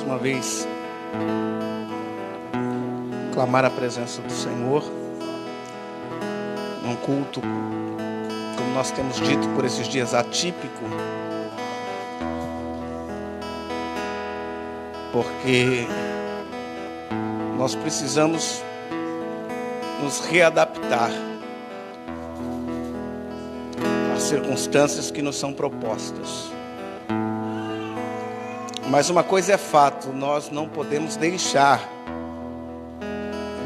uma vez clamar a presença do Senhor num culto, como nós temos dito por esses dias, atípico, porque nós precisamos nos readaptar às circunstâncias que nos são propostas. Mas uma coisa é fato, nós não podemos deixar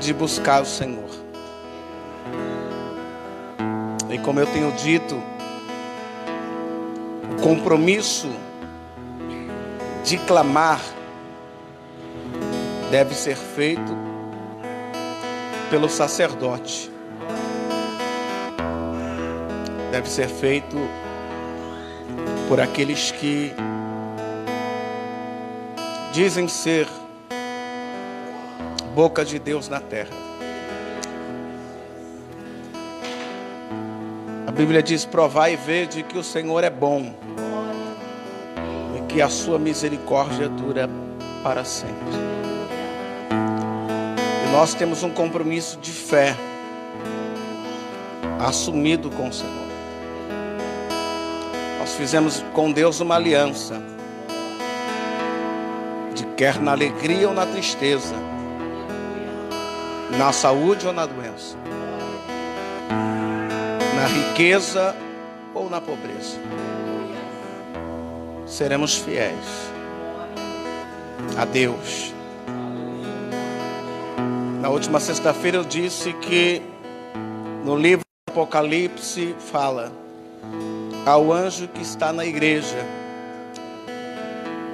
de buscar o Senhor. E como eu tenho dito, o compromisso de clamar deve ser feito pelo sacerdote. Deve ser feito por aqueles que dizem ser boca de Deus na terra. A Bíblia diz: provai e vede que o Senhor é bom e que a sua misericórdia dura para sempre. E nós temos um compromisso de fé assumido com o Senhor. Nós fizemos com Deus uma aliança, quer na alegria ou na tristeza, na saúde ou na doença, na riqueza ou na pobreza, seremos fiéis a Deus. Na última sexta-feira eu disse que no livro do Apocalipse fala ao anjo que está na igreja.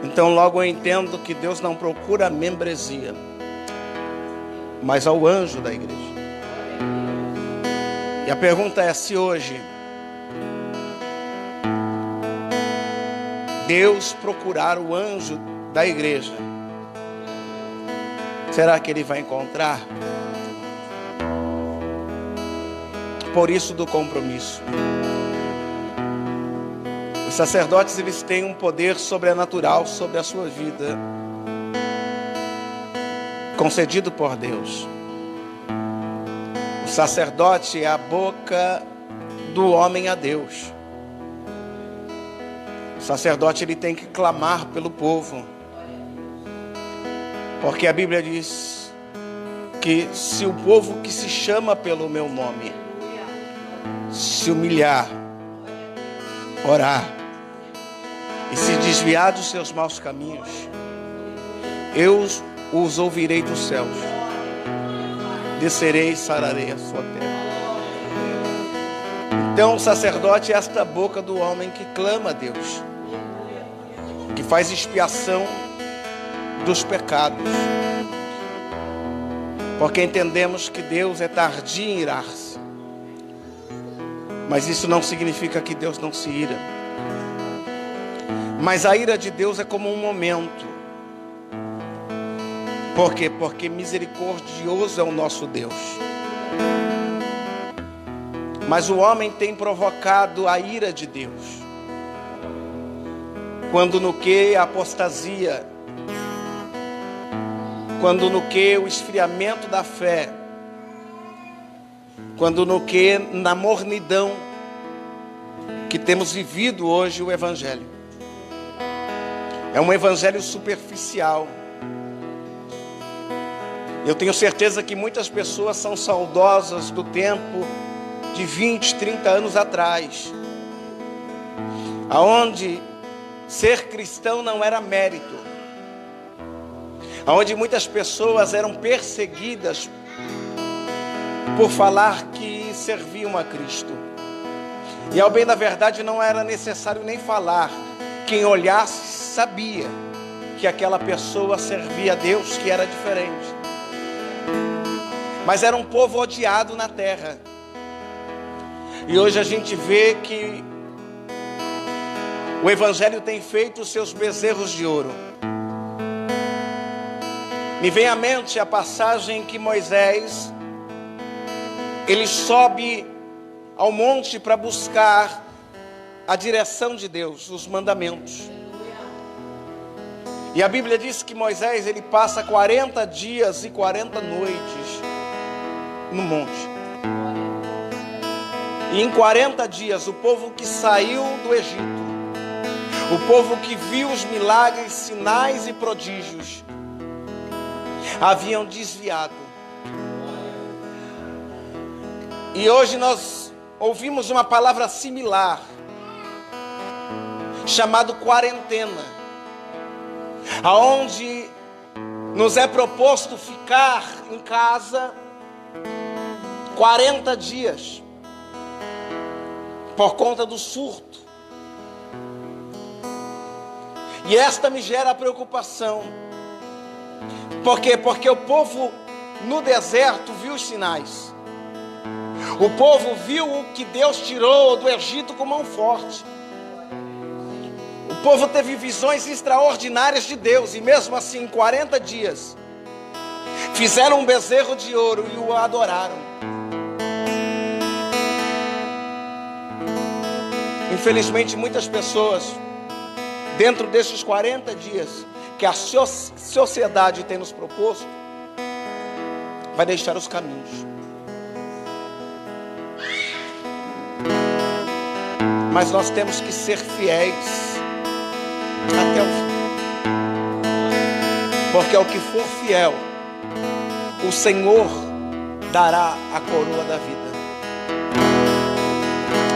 Então logo eu entendo que Deus não procura a membresia, mas ao anjo da igreja. E a pergunta é: se hoje Deus procurar o anjo da igreja, será que ele vai encontrar? Por isso do compromisso. Os sacerdotes, eles têm um poder sobrenatural sobre a sua vida, concedido por Deus. O sacerdote é a boca do homem a Deus. O sacerdote, ele tem que clamar pelo povo, porque a Bíblia diz que se o povo que se chama pelo meu nome se humilhar, orar e se desviar dos seus maus caminhos, eu os ouvirei dos céus, descerei e sararei a sua terra. Então o sacerdote é esta boca do homem que clama a Deus, que faz expiação dos pecados, porque entendemos que Deus é tardio em irar-se, mas isso não significa que Deus não se ira. Mas a ira de Deus é como um momento. Por quê? Porque misericordioso é o nosso Deus. Mas o homem tem provocado a ira de Deus, quando no que a apostasia, quando no que o esfriamento da fé, quando no que na mornidão que temos vivido hoje o Evangelho. É um evangelho superficial. Eu tenho certeza que muitas pessoas são saudosas do tempo de 20, 30 anos atrás, aonde ser cristão não era mérito, aonde muitas pessoas eram perseguidas por falar que serviam a Cristo. E ao bem da verdade não era necessário nem falar. Quem olhasse sabia que aquela pessoa servia a Deus, que era diferente. Mas era um povo odiado na terra. E hoje a gente vê que o Evangelho tem feito os seus bezerros de ouro. Me vem à mente a passagem que Moisés, ele sobe ao monte para buscar a direção de Deus, os mandamentos. E a Bíblia diz que Moisés, ele passa 40 dias e 40 noites no monte. E em 40 dias, o povo que saiu do Egito, o povo que viu os milagres, sinais e prodígios, haviam desviado. E hoje nós ouvimos uma palavra similar, chamado quarentena, aonde nos é proposto ficar em casa 40 dias, por conta do surto. E esta me gera preocupação. Por quê? Porque o povo no deserto viu os sinais. O povo viu o que Deus tirou do Egito com mão forte. O povo teve visões extraordinárias de Deus. E mesmo assim, em 40 dias, fizeram um bezerro de ouro e o adoraram. Infelizmente, muitas pessoas, dentro desses 40 dias que a sociedade tem nos proposto, vai deixar os caminhos. Mas nós temos que ser fiéis até o fim. Porque ao que for fiel, o Senhor dará a coroa da vida.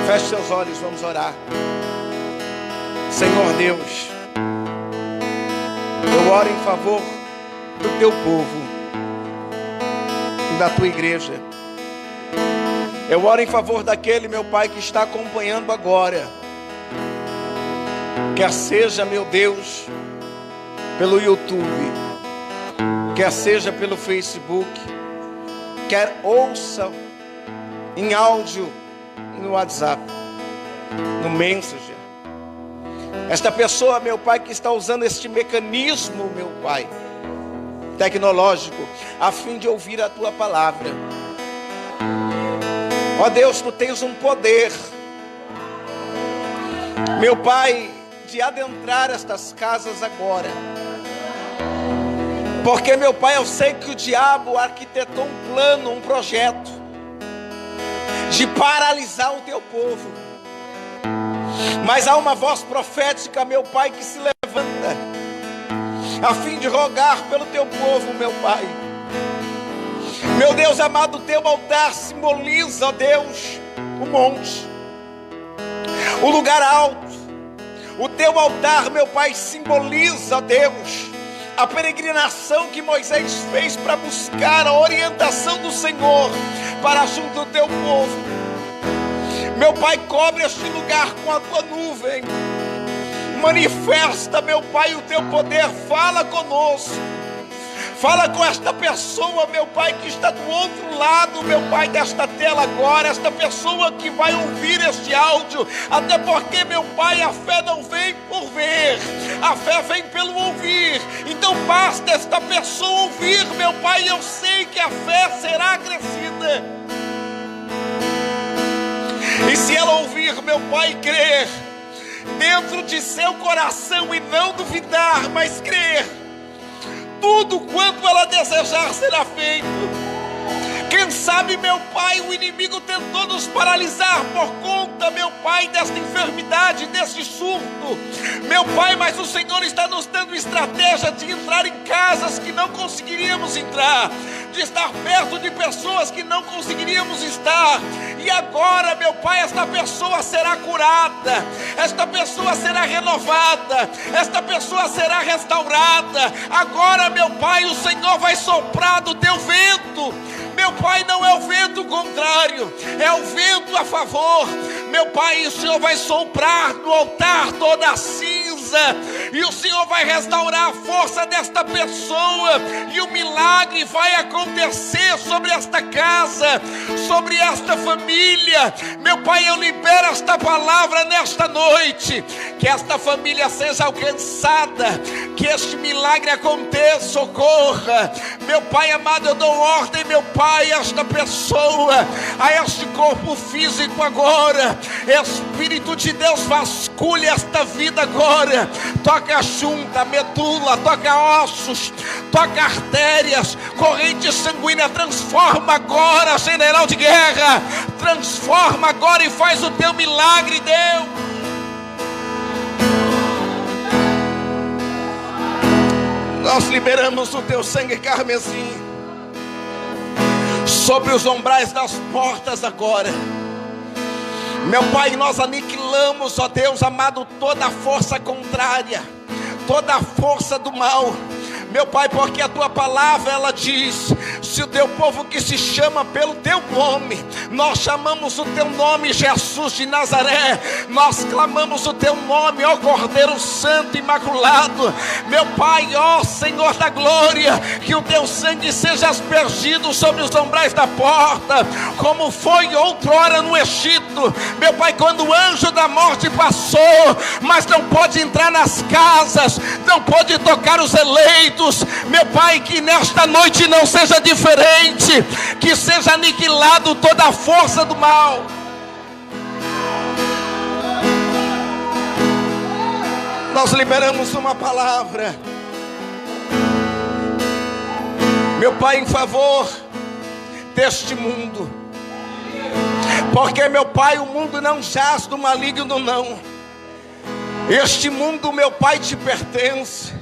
Feche seus olhos, vamos orar. Senhor Deus, eu oro em favor do teu povo, da tua igreja. Eu oro em favor daquele, meu Pai, que está acompanhando agora. Quer seja, meu Deus, pelo YouTube, quer seja pelo Facebook, quer ouça em áudio no WhatsApp, no Messenger. Esta pessoa, meu Pai, que está usando este mecanismo, meu Pai, tecnológico, a fim de ouvir a tua palavra. Ó Deus, tu tens um poder, meu Pai, de adentrar estas casas agora. Porque, meu Pai, eu sei que o diabo arquitetou um plano, um projeto de paralisar o teu povo. Mas há uma voz profética, meu Pai, que se levanta a fim de rogar pelo teu povo, meu Pai. Meu Deus amado, o teu altar simboliza, ó Deus, o monte, o lugar alto. O teu altar, meu Pai, simboliza, ó Deus, a peregrinação que Moisés fez para buscar a orientação do Senhor para junto do teu povo. Meu Pai, cobre este lugar com a tua nuvem. Manifesta, meu Pai, o teu poder. Fala conosco. Fala com esta pessoa, meu Pai, que está do outro lado, meu Pai, desta tela agora. Esta pessoa que vai ouvir este áudio. Até porque, meu Pai, a fé não vem por ver, a fé vem pelo ouvir. Então basta esta pessoa ouvir, meu Pai. Eu sei que a fé será acrescida. E se ela ouvir, meu Pai, crer dentro de seu coração e não duvidar, mas crer, tudo quanto ela desejar será feito. Quem sabe, meu Pai, o inimigo tentou nos paralisar por conta, meu Pai, desta enfermidade, deste surto, meu Pai, mas o Senhor está nos dando estratégia de entrar em casas que não conseguiríamos entrar, de estar perto de pessoas que não conseguiríamos estar. E agora, meu Pai, esta pessoa será curada, esta pessoa será renovada, esta pessoa será restaurada. Agora, meu Pai, o Senhor vai soprar do teu vento. Meu Pai, não é o vento contrário, é o vento a favor. Meu Pai, o Senhor vai soprar no altar toda a cinza, e o Senhor vai restaurar a força desta pessoa, e o milagre vai acontecer sobre esta casa, sobre esta família. Meu Pai, eu libero esta palavra nesta noite, que esta família seja alcançada, que este milagre aconteça, ocorra. Meu Pai amado, eu dou ordem, meu Pai, a esta pessoa, a este corpo físico agora, Espírito de Deus, vasculhe esta vida agora. Toca a junta, medula, toca ossos, toca artérias, corrente sanguínea. Transforma agora, general de guerra. Transforma agora e faz o teu milagre, Deus. Nós liberamos o teu sangue carmesim sobre os umbrais das portas agora. Meu Pai, nós aniquilamos, ó Deus amado, toda a força contrária, toda a força do mal. Meu Pai, porque a tua palavra ela diz: se o teu povo que se chama pelo teu nome, nós chamamos o teu nome, Jesus de Nazaré, nós clamamos o teu nome, ó Cordeiro Santo Imaculado. Meu Pai, ó Senhor da glória, que o teu sangue seja aspergido sobre os umbrais da porta, como foi outrora no Egito. Meu Pai, quando o anjo da morte passou, mas não pode entrar nas casas, não pode tocar os eleitos. Meu Pai, que nesta noite não seja diferente, que seja aniquilado toda a força do mal. Nós liberamos uma palavra, meu Pai, em favor deste mundo, porque, meu Pai, o mundo não jaz do maligno, não. Este mundo, meu Pai, te pertence.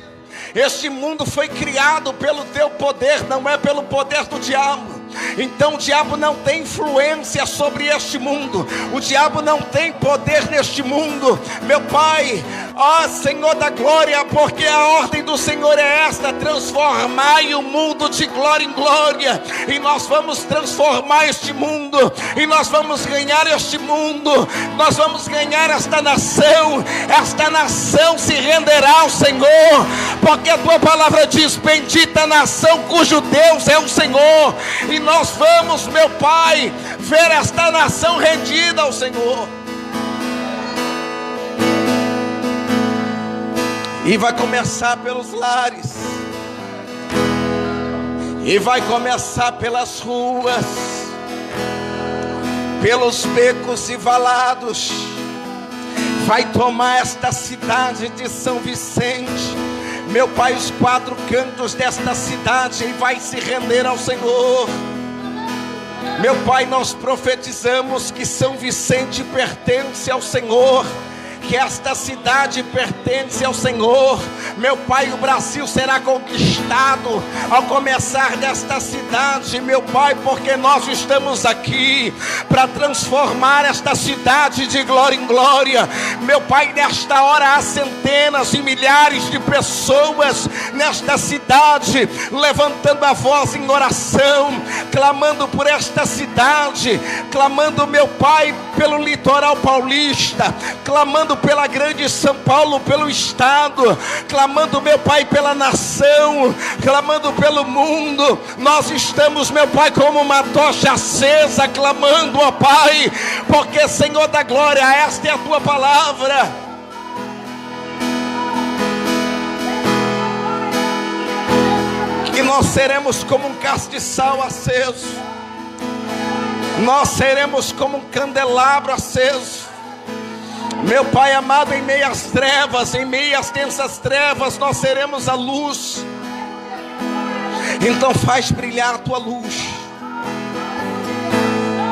Este mundo foi criado pelo teu poder, não é pelo poder do diabo. Então o diabo não tem influência sobre este mundo. O diabo não tem poder neste mundo. Meu Pai, ó Senhor da glória, porque a ordem do Senhor é esta: transformai o mundo de glória em glória. E nós vamos transformar este mundo, e nós vamos ganhar este mundo, nós vamos ganhar esta nação. Esta nação se renderá ao Senhor, porque a tua palavra diz: bendita a nação cujo Deus é o Senhor. E nós vamos, meu Pai, ver esta nação rendida ao Senhor. E vai começar pelos lares, e vai começar pelas ruas, pelos becos e valados. Vai tomar esta cidade de São Vicente, meu Pai, os quatro cantos desta cidade, e vai se render ao Senhor. Meu Pai, nós profetizamos que São Vicente pertence ao Senhor, que esta cidade pertence ao Senhor. Meu Pai, o Brasil será conquistado ao começar desta cidade, meu Pai, porque nós estamos aqui para transformar esta cidade de glória em glória. Meu Pai, nesta hora há centenas e milhares de pessoas nesta cidade, levantando a voz em oração, clamando por esta cidade, clamando, meu Pai, pelo litoral paulista, clamando pela grande São Paulo, pelo estado, clamando, meu Pai, pela nação, clamando pelo mundo. Nós estamos, meu Pai, como uma tocha acesa, clamando, ó Pai, porque, Senhor da glória, esta é a tua palavra. Que nós seremos como um castiçal aceso, nós seremos como um candelabro aceso. Meu Pai amado, em meio às trevas, em meio às densas trevas, nós seremos a luz. Então faz brilhar a tua luz,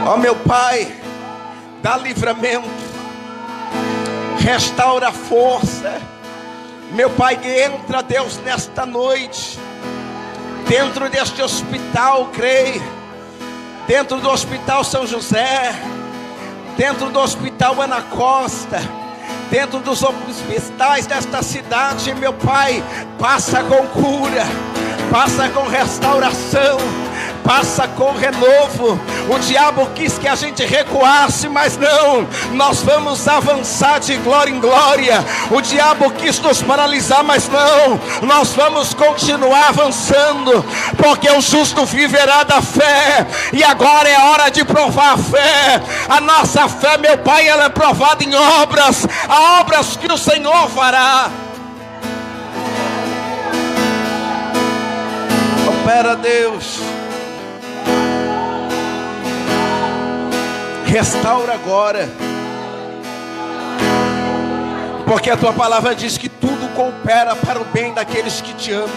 ó meu Pai, dá livramento, restaura a força. Meu Pai, entra, Deus, nesta noite, dentro deste hospital, creio, dentro do hospital São José, dentro do hospital Ana Costa, dentro dos hospitais desta cidade, meu Pai, passa com cura, passa com restauração, passa com renovo. O diabo quis que a gente recuasse, mas não, nós vamos avançar de glória em glória. O diabo quis nos paralisar, mas não, nós vamos continuar avançando, porque o justo viverá da fé. E agora é hora de provar a fé. A nossa fé, meu Pai, ela é provada em obras, obras que o Senhor fará. Opera, Deus, restaura agora, Porque a tua palavra diz que tudo coopera para o bem daqueles que te amam.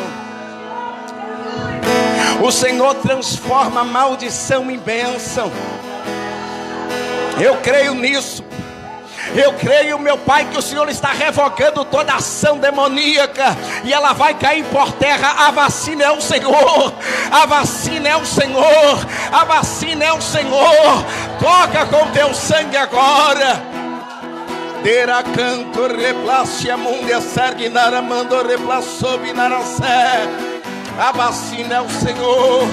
O Senhor transforma a maldição em bênção. Eu creio nisso. Eu creio, meu Pai, que o Senhor está revogando toda ação demoníaca e ela vai cair por terra. A vacina é o Senhor. A vacina é o Senhor. A vacina é o Senhor. Toca com teu sangue agora. Dera canto replace a mundia sarguinara mando replaçou binaracé. A vacina é o Senhor.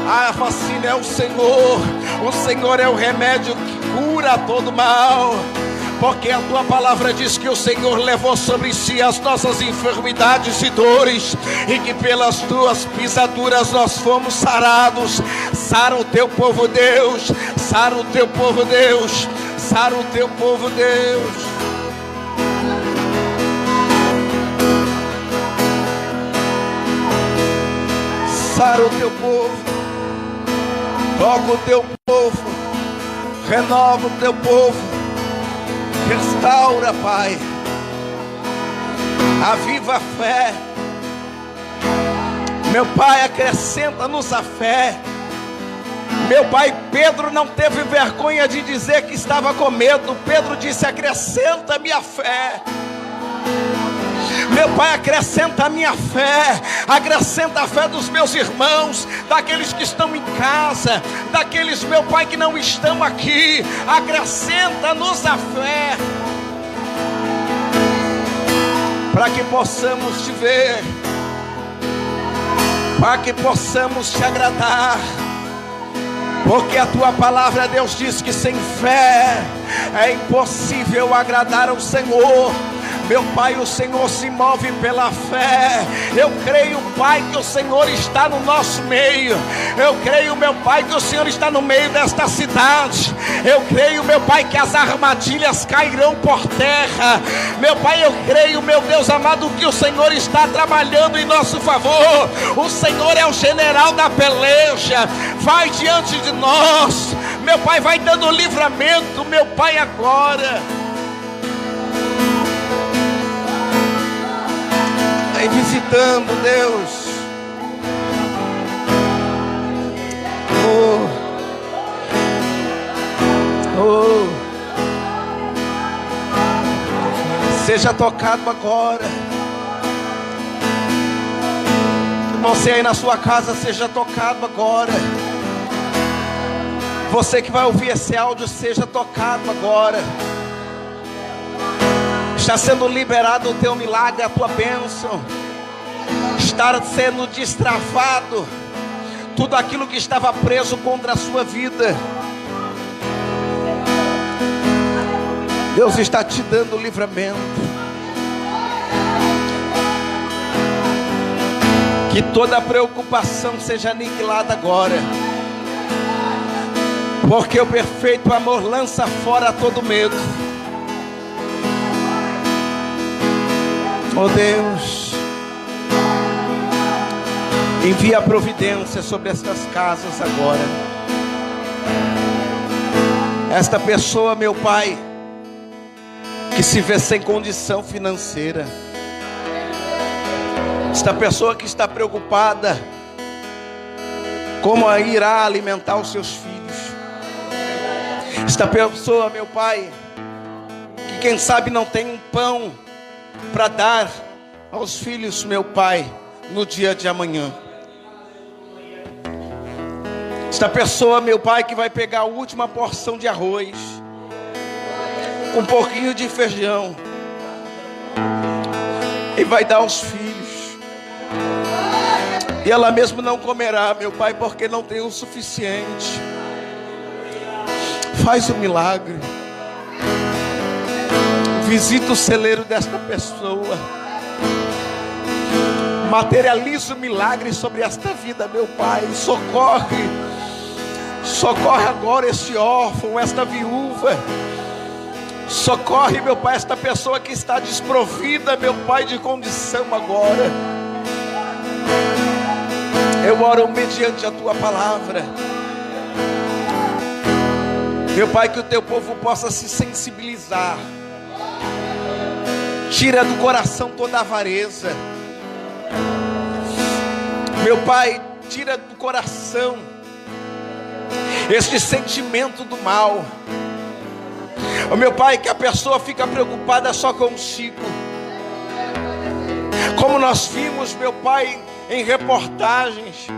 A vacina é o Senhor. O Senhor é o remédio que cura todo mal. Porque a tua palavra diz que o Senhor levou sobre si as nossas enfermidades e dores, e que pelas tuas pisaduras nós fomos sarados. Sara o teu povo, Deus. Sara o teu povo, Deus. Sara o teu povo, Deus. Sara o teu povo. Toca o teu povo. Renova o teu povo. Restaura, Pai. Aviva a fé. Meu Pai, acrescenta-nos a fé. Meu Pai, Pedro não teve vergonha de dizer que estava com medo. Pedro disse: acrescenta-me a fé. Meu Pai, acrescenta a minha fé. Acrescenta a fé dos meus irmãos, daqueles que estão em casa, daqueles, meu Pai, que não estão aqui. Acrescenta-nos a fé, para que possamos te ver, para que possamos te agradar. Porque a tua palavra, Deus, diz que sem fé é impossível agradar ao Senhor. Meu Pai, o Senhor se move pela fé. Eu creio, Pai, que o Senhor está no nosso meio. Eu creio, meu Pai, que o Senhor está no meio desta cidade. Eu creio, meu Pai, que as armadilhas cairão por terra. Meu Pai, eu creio, meu Deus amado, que o Senhor está trabalhando em nosso favor. O Senhor é o general da peleja. Vai diante de nós. Meu Pai, vai dando livramento, meu Pai, agora. Vai visitando, Deus. Seja tocado agora. Você aí na sua casa, seja tocado agora. Você que vai ouvir esse áudio, seja tocado agora. Está sendo liberado o teu milagre, a tua bênção. Está sendo destravado tudo aquilo que estava preso contra a sua vida. Deus está te dando livramento. Que toda preocupação seja aniquilada agora. Porque o perfeito amor lança fora todo medo. Oh Deus, envia a providência sobre estas casas agora. Esta pessoa, meu Pai, que se vê sem condição financeira. Esta pessoa que está preocupada como irá alimentar os seus filhos. Esta pessoa, meu Pai, que quem sabe não tem um pão para dar aos filhos, meu Pai, no dia de amanhã. Esta pessoa, meu Pai, que vai pegar a última porção de arroz, um pouquinho de feijão, e vai dar aos filhos. E ela mesmo não comerá, meu Pai, porque não tem o suficiente. Faz um milagre. Visita o celeiro desta pessoa. Materializa o milagre sobre esta vida, meu Pai. Socorre. Socorre agora esse órfão, esta viúva. Socorre, meu Pai, esta pessoa que está desprovida, meu Pai, de condição agora. Eu oro mediante a tua palavra. Meu Pai, que o teu povo possa se sensibilizar Tira do coração toda avareza. Meu Pai, tira do coração este sentimento do mal. Oh, meu Pai, que a pessoa fica preocupada só consigo. Como nós vimos, meu Pai, em reportagens.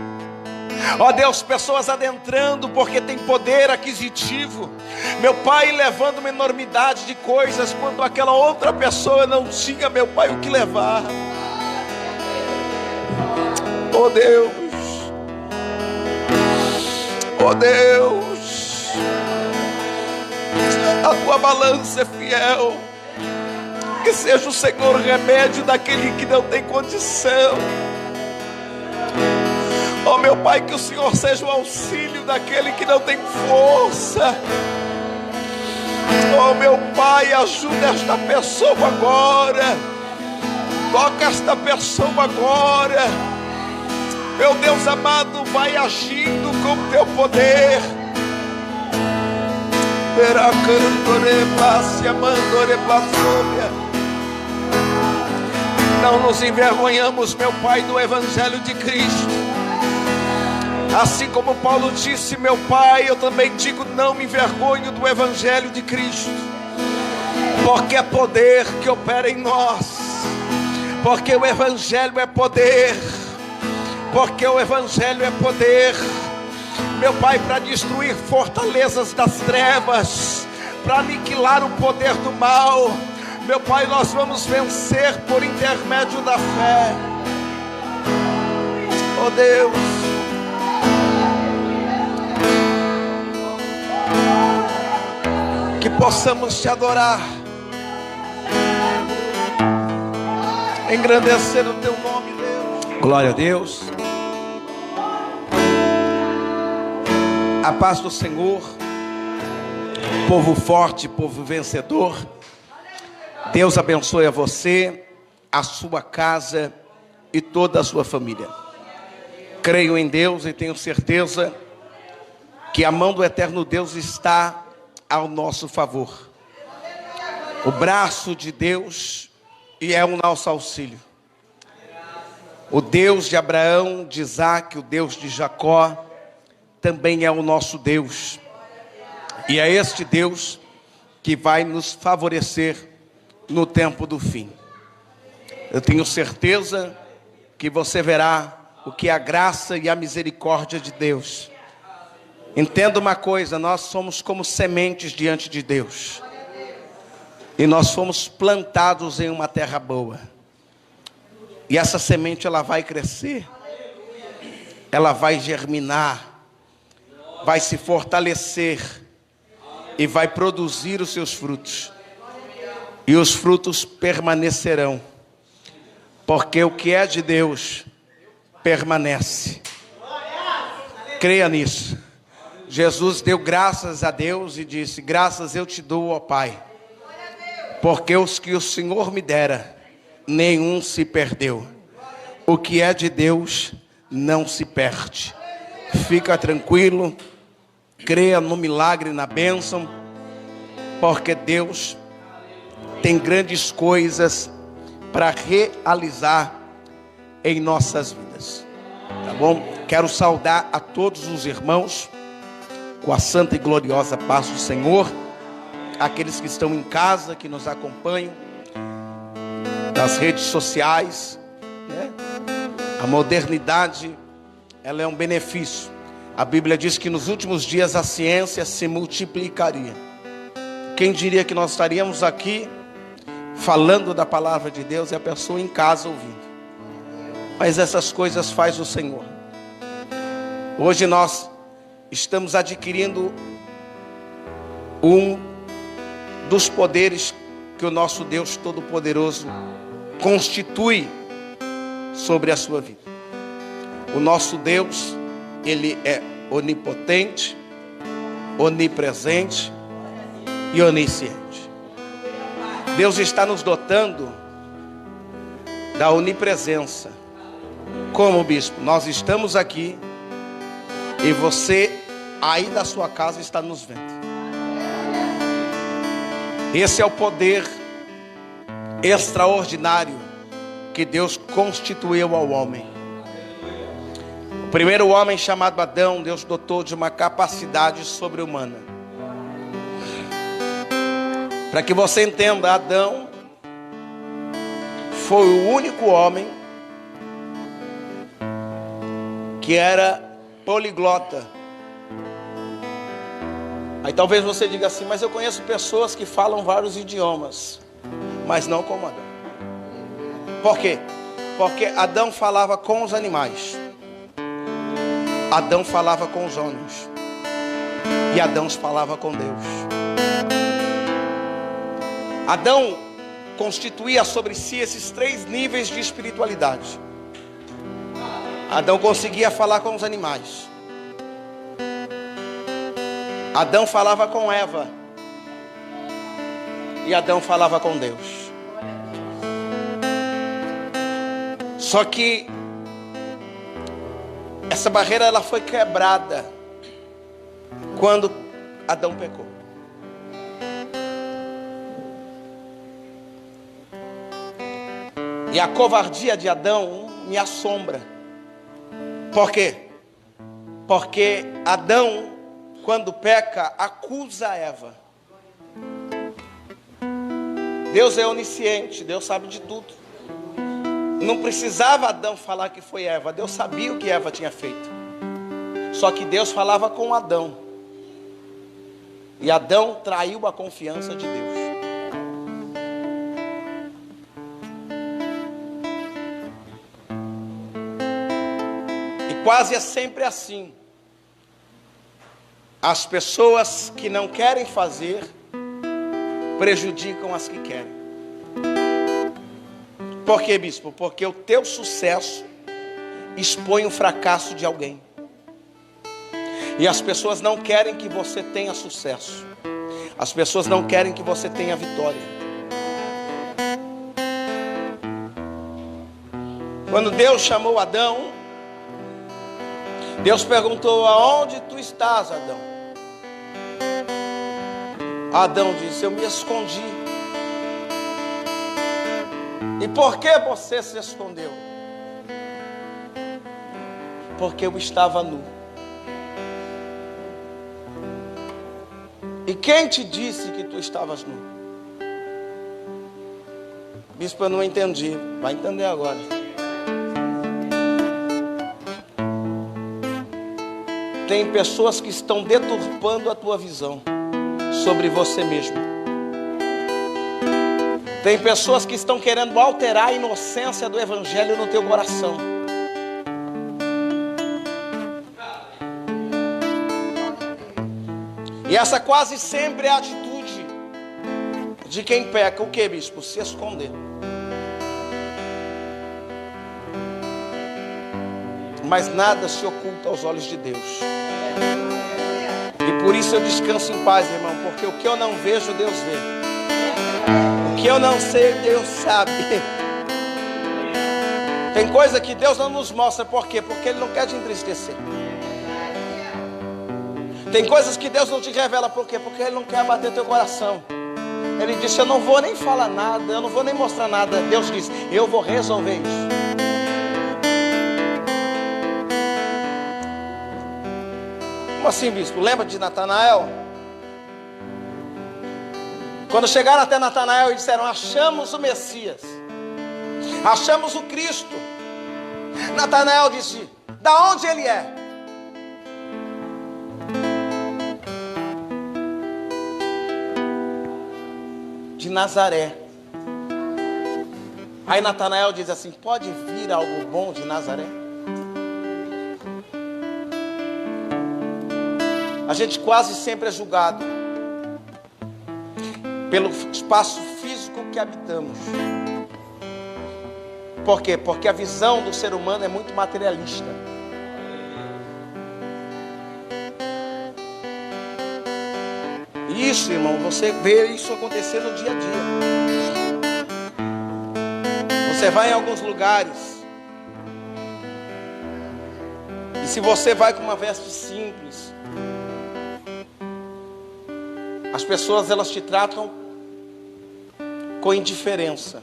Ó Deus, pessoas adentrando porque tem poder aquisitivo. Meu Pai, levando uma enormidade de coisas, quando aquela outra pessoa não tinha, meu Pai, o que levar. Ó Deus, ó Deus, a tua balança é fiel. Que seja o Senhor remédio daquele que não tem condição. Oh meu Pai, que o Senhor seja o auxílio daquele que não tem força. Oh meu Pai, ajuda esta pessoa agora. Toca esta pessoa agora. Meu Deus amado, vai agindo com o teu poder. Não nos envergonhamos, meu Pai, do Evangelho de Cristo. Assim como Paulo disse, meu Pai, eu também digo, não me envergonho do Evangelho de Cristo. Porque é poder que opera em nós. Porque o Evangelho é poder. Porque o Evangelho é poder. Meu Pai, para destruir fortalezas das trevas, para aniquilar o poder do mal. Meu Pai, nós vamos vencer por intermédio da fé. Oh Deus, que possamos te adorar, engrandecer o teu nome, Deus. Glória a Deus. A paz do Senhor, povo forte, povo vencedor. Deus abençoe a você, a sua casa e toda a sua família. Creio em Deus e tenho certeza que a mão do eterno Deus está ao nosso favor. O braço de Deus e é o nosso auxílio. O Deus de Abraão, de Isaac, o Deus de Jacó, também é o nosso Deus. E é este Deus que vai nos favorecer no tempo do fim. Eu tenho certeza que você verá o que é a graça e a misericórdia de Deus. Entenda uma coisa, nós somos como sementes diante de Deus. E nós fomos plantados em uma terra boa. E essa semente ela vai crescer. Ela vai germinar. Vai se fortalecer. E vai produzir os seus frutos. E os frutos permanecerão. Porque o que é de Deus permanece. Creia nisso. Jesus deu graças a Deus e disse: graças eu te dou, ó Pai, porque os que o Senhor me dera, nenhum se perdeu. O que é de Deus não se perde. Fica tranquilo, creia no milagre, na bênção, porque Deus tem grandes coisas para realizar em nossas vidas. Tá bom? Quero saudar a todos os irmãos com a santa e gloriosa paz do Senhor. Aqueles que estão em casa, que nos acompanham nas redes sociais, né? A modernidade, ela é um benefício. A Bíblia diz que nos últimos dias a ciência se multiplicaria. Quem diria que nós estaríamos aqui falando da palavra de Deus e a pessoa em casa ouvindo? Mas essas coisas faz o Senhor. Hoje nós estamos adquirindo um dos poderes que o nosso Deus Todo-Poderoso constitui sobre a sua vida. O nosso Deus, Ele é onipotente, onipresente e onisciente. Deus está nos dotando da onipresença. Como bispo, nós estamos aqui e você aí da sua casa está nos vendo. Esse é o poder extraordinário que Deus constituiu ao homem. O primeiro homem, chamado Adão, Deus dotou de uma capacidade sobre-humana. Para que você entenda, Adão foi o único homem que era poliglota. Aí talvez você diga assim, mas eu conheço pessoas que falam vários idiomas, mas não como Adão. Por quê? Porque Adão falava com os animais, Adão falava com os homens, e Adão falava com Deus. Adão constituía sobre si esses 3 níveis de espiritualidade. Adão conseguia falar com os animais, Adão falava com Eva, e Adão falava com Deus. Só que essa barreira ela foi quebrada quando Adão pecou. E a covardia de Adão me assombra. Por quê? Porque Adão, quando peca, acusa Eva. Deus é onisciente, Deus sabe de tudo. Não precisava Adão falar que foi Eva, Deus sabia o que Eva tinha feito. Só que Deus falava com Adão, e Adão traiu a confiança de Deus. E quase é sempre assim. As pessoas que não querem fazer prejudicam as que querem. Por quê, bispo? Porque o teu sucesso expõe o fracasso de alguém. E as pessoas não querem que você tenha sucesso. As pessoas não querem que você tenha vitória. Quando Deus chamou Adão, Deus perguntou: aonde tu estás, Adão? Adão disse: eu me escondi. E por que você se escondeu? Porque eu estava nu. E quem te disse que tu estavas nu? Bispo, eu não entendi. Vai entender agora. Tem pessoas que estão deturpando a tua visão sobre você mesmo. Tem pessoas que estão querendo alterar a inocência do Evangelho no teu coração. E essa quase sempre é a atitude de quem peca. O que, bispo? Se esconder. Mas nada se oculta aos olhos de Deus. E por isso eu descanso em paz, irmão, porque o que eu não vejo, Deus vê. O que eu não sei, Deus sabe. Tem coisa que Deus não nos mostra. Por quê? Porque Ele não quer te entristecer. Tem coisas que Deus não te revela. Por quê? Porque Ele não quer abater teu coração. Ele disse: eu não vou nem falar nada, eu não vou nem mostrar nada. Deus disse: eu vou resolver isso. Como assim, bispo? Lembra de Natanael? Quando chegaram até Natanael e disseram: achamos o Messias, achamos o Cristo. Natanael disse: da onde ele é? De Nazaré. Aí Natanael diz assim: pode vir algo bom de Nazaré? A gente quase sempre é julgado pelo espaço físico que habitamos. Por quê? Porque a visão do ser humano é muito materialista. Isso, irmão, você vê isso acontecer no dia a dia. Você vai em alguns lugares, e se você vai com uma veste simples, as pessoas elas te tratam com indiferença.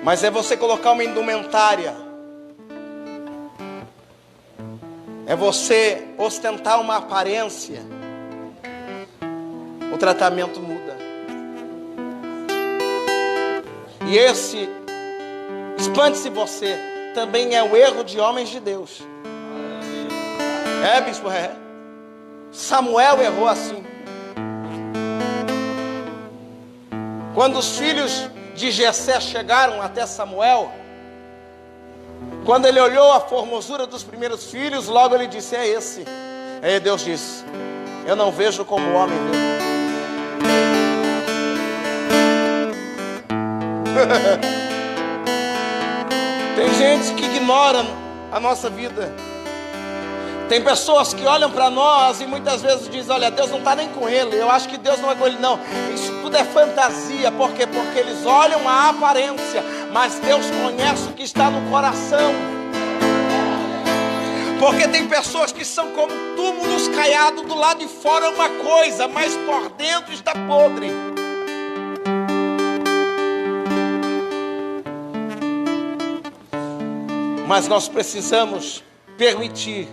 Mas é você colocar uma indumentária. É você ostentar uma aparência. O tratamento muda. E esse, espante-se você, também é o erro de homens de Deus. É, bispo, é. Samuel errou assim. Quando os filhos de Jessé chegaram até Samuel, quando ele olhou a formosura dos primeiros filhos, logo ele disse: é esse. Aí Deus disse: eu não vejo como homem vê. Tem gente que ignora a nossa vida. Tem pessoas que olham para nós e muitas vezes dizem: olha, Deus não está nem com ele, eu acho que Deus não é com ele. Não, isso tudo é fantasia. Por quê? Porque eles olham a aparência, mas Deus conhece o que está no coração. Porque tem pessoas que são como túmulos caiados, do lado de fora é uma coisa, mas por dentro está podre. Mas nós precisamos permitir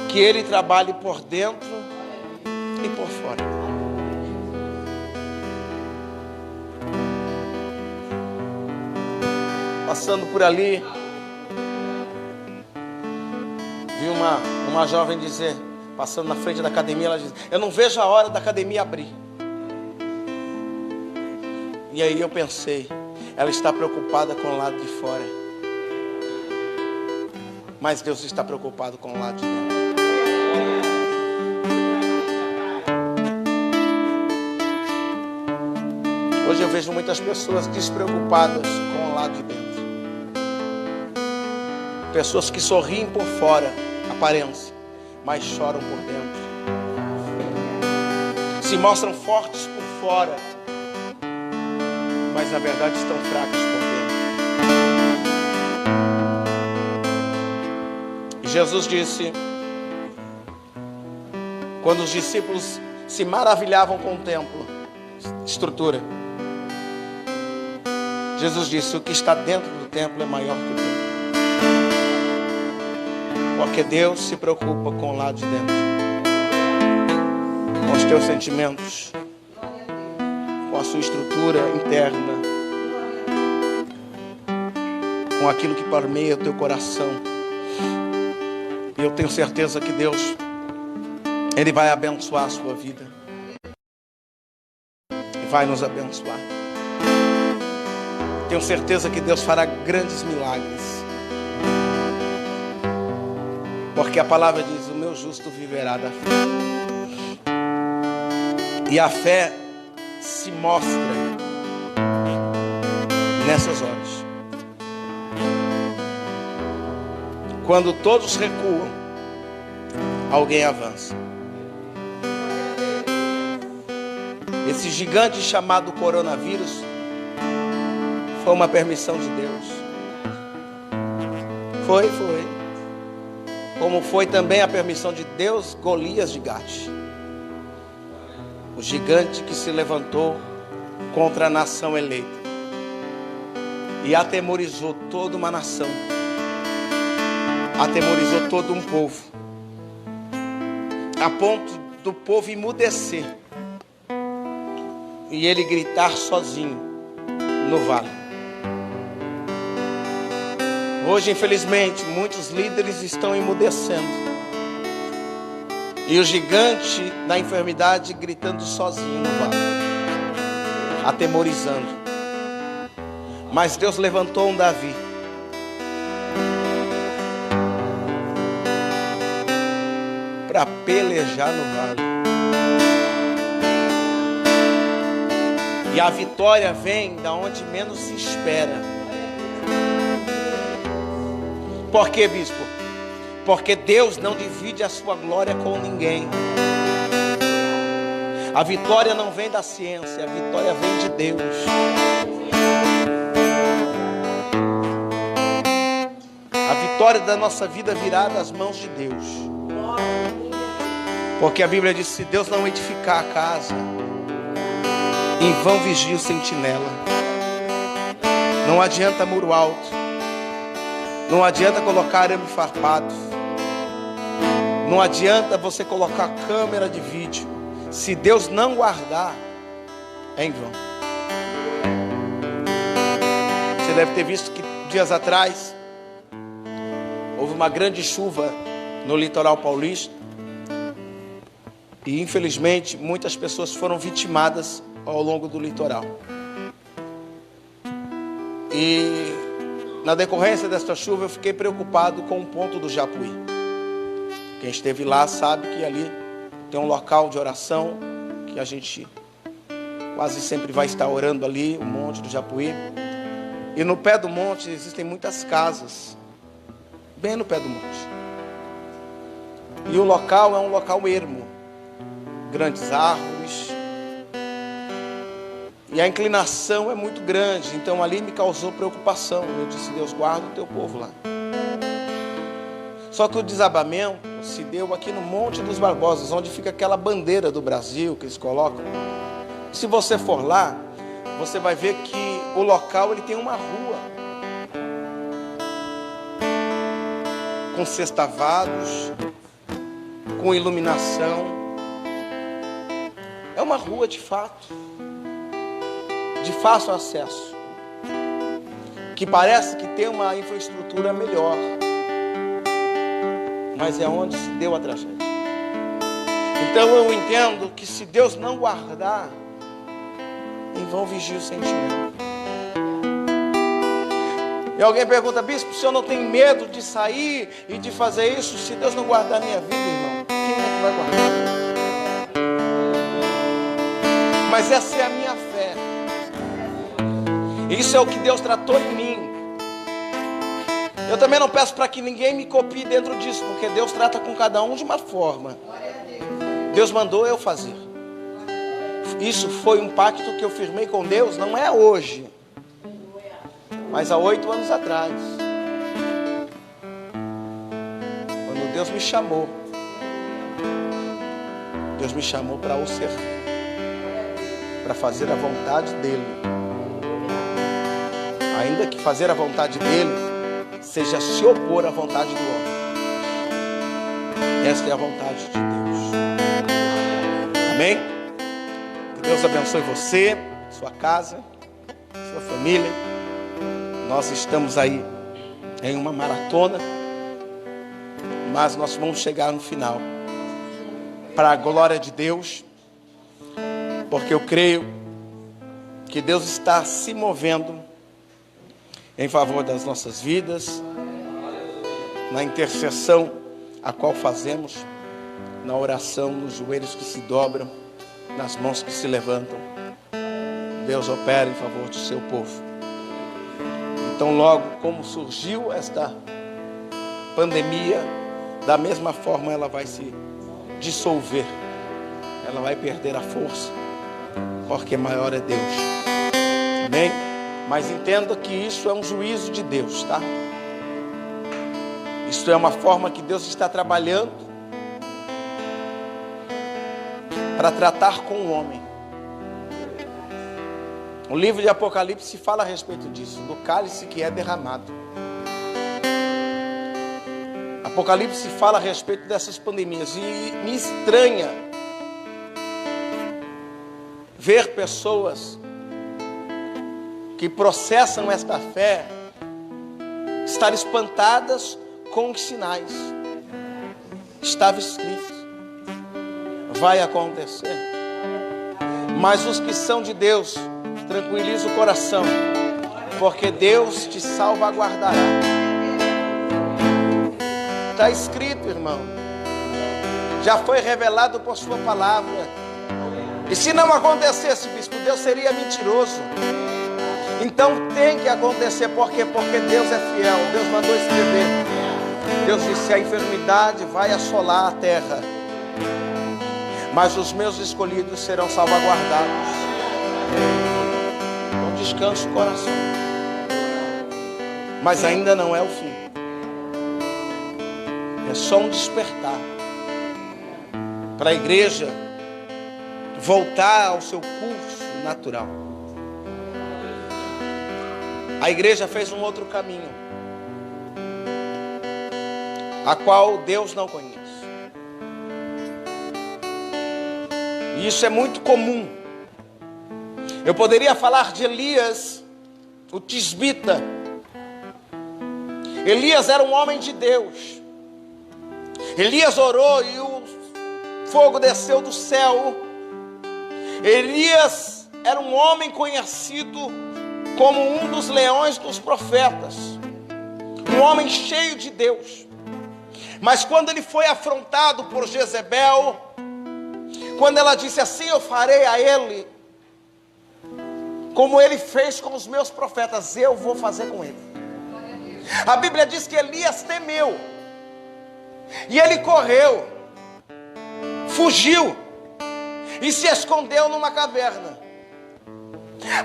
que Ele trabalhe por dentro e por fora. Passando por ali, vi uma jovem dizer, passando na frente da academia, ela diz: eu não vejo a hora da academia abrir. E aí eu pensei, ela está preocupada com o lado de fora, mas Deus está preocupado com o lado de dentro. Hoje eu vejo muitas pessoas despreocupadas com o lado de dentro. Pessoas que sorriem por fora, aparência, mas choram por dentro. Se mostram fortes por fora, mas na verdade estão fracos por dentro. E Jesus disse, quando os discípulos se maravilhavam com o templo, estrutura, Jesus disse: o que está dentro do templo é maior que o templo. Porque Deus se preocupa com o lado de dentro, com os teus sentimentos, com a sua estrutura interna, com aquilo que permeia o teu coração. E eu tenho certeza que Deus, Ele vai abençoar a sua vida e vai nos abençoar. Tenho certeza que Deus fará grandes milagres. Porque a palavra diz: o meu justo viverá da fé. E a fé se mostra nessas horas. Quando todos recuam, alguém avança. Esse gigante chamado coronavírus foi uma permissão de Deus. Foi. Como foi também a permissão de Deus, Golias de Gate. O gigante que se levantou contra a nação eleita. E atemorizou toda uma nação. Atemorizou todo um povo. A ponto do povo emudecer. E ele gritar sozinho no vale. Hoje, infelizmente, muitos líderes estão emudecendo. E o gigante da enfermidade gritando sozinho no vale, atemorizando. Mas Deus levantou um Davi. Para pelejar no vale. E a vitória vem da onde menos se espera. Por quê, bispo? Porque Deus não divide a sua glória com ninguém. A vitória não vem da ciência, a vitória vem de Deus. A vitória da nossa vida virá das mãos de Deus. Porque a Bíblia diz: se Deus não edificar a casa, em vão vigia o sentinela. Não adianta muro alto. Não adianta colocar arame farpado. Não adianta você colocar câmera de vídeo. Se Deus não guardar, é em vão. Você deve ter visto que dias atrás houve uma grande chuva no litoral paulista. E infelizmente muitas pessoas foram vitimadas ao longo do litoral. E na decorrência desta chuva eu fiquei preocupado com o ponto do Japuí. Quem esteve lá sabe que ali tem um local de oração que a gente quase sempre vai estar orando ali, o Monte do Japuí. E no pé do monte existem muitas casas, bem no pé do monte. E o local é um local ermo, grandes árvores. E a inclinação é muito grande, então ali me causou preocupação. Eu disse: Deus, guarda o teu povo lá. Só que o desabamento se deu aqui no Monte dos Barbosas, onde fica aquela bandeira do Brasil que eles colocam. Se você for lá, você vai ver que o local ele tem uma rua com sextavados, com iluminação. É uma rua de fato, de fácil acesso, que parece que tem uma infraestrutura melhor, mas é onde se deu a tragédia. Então eu entendo que se Deus não guardar, em vão vigia o sentimento. E alguém pergunta: bispo, o senhor não tem medo de sair e de fazer isso? Se Deus não guardar a minha vida, irmão, quem é que vai guardar? Mas essa é a minha fé. Isso é o que Deus tratou em mim. Eu também não peço para que ninguém me copie dentro disso, porque Deus trata com cada um de uma forma. Deus mandou eu fazer. Isso foi um pacto que eu firmei com Deus, não é hoje, mas há 8 anos atrás. Quando Deus me chamou para o servir, para fazer a vontade dEle. Ainda que fazer a vontade dEle seja se opor à vontade do homem. Esta é a vontade de Deus. Amém? Que Deus abençoe você, sua casa, sua família. Nós estamos aí em uma maratona, mas nós vamos chegar no final, para a glória de Deus, porque eu creio que Deus está se movendo em favor das nossas vidas, na intercessão a qual fazemos, na oração, nos joelhos que se dobram, nas mãos que se levantam. Deus opera em favor do seu povo. Então, logo como surgiu esta pandemia, da mesma forma ela vai se dissolver, ela vai perder a força, porque maior é Deus. Amém? Mas entenda que isso é um juízo de Deus, tá? Isso é uma forma que Deus está trabalhando para tratar com o homem. O livro de Apocalipse fala a respeito disso, do cálice que é derramado. Apocalipse fala a respeito dessas pandemias. E me estranha ver pessoas que processam esta fé estar espantadas com os sinais. Estava escrito, vai acontecer. Mas os que são de Deus, tranquiliza o coração, porque Deus te salvaguardará. Está escrito, irmão. Já foi revelado por sua palavra. E se não acontecesse, bispo, Deus seria mentiroso. Então tem que acontecer. Por quê? Porque Deus é fiel. Deus mandou escrever. Deus disse: a enfermidade vai assolar a terra, mas os meus escolhidos serão salvaguardados. Então descansa o coração. Mas ainda não é o fim. É só um despertar para a igreja voltar ao seu curso natural. A igreja fez um outro caminho, a qual Deus não conhece. E isso é muito comum. Eu poderia falar de Elias, o tisbita. Elias era um homem de Deus. Elias orou e o fogo desceu do céu. Elias era um homem conhecido como um dos leões dos profetas, um homem cheio de Deus. Mas quando ele foi afrontado por Jezebel, quando ela disse assim: eu farei a ele como ele fez com os meus profetas, eu vou fazer com ele. A Bíblia diz que Elias temeu, e ele correu, fugiu e se escondeu numa caverna.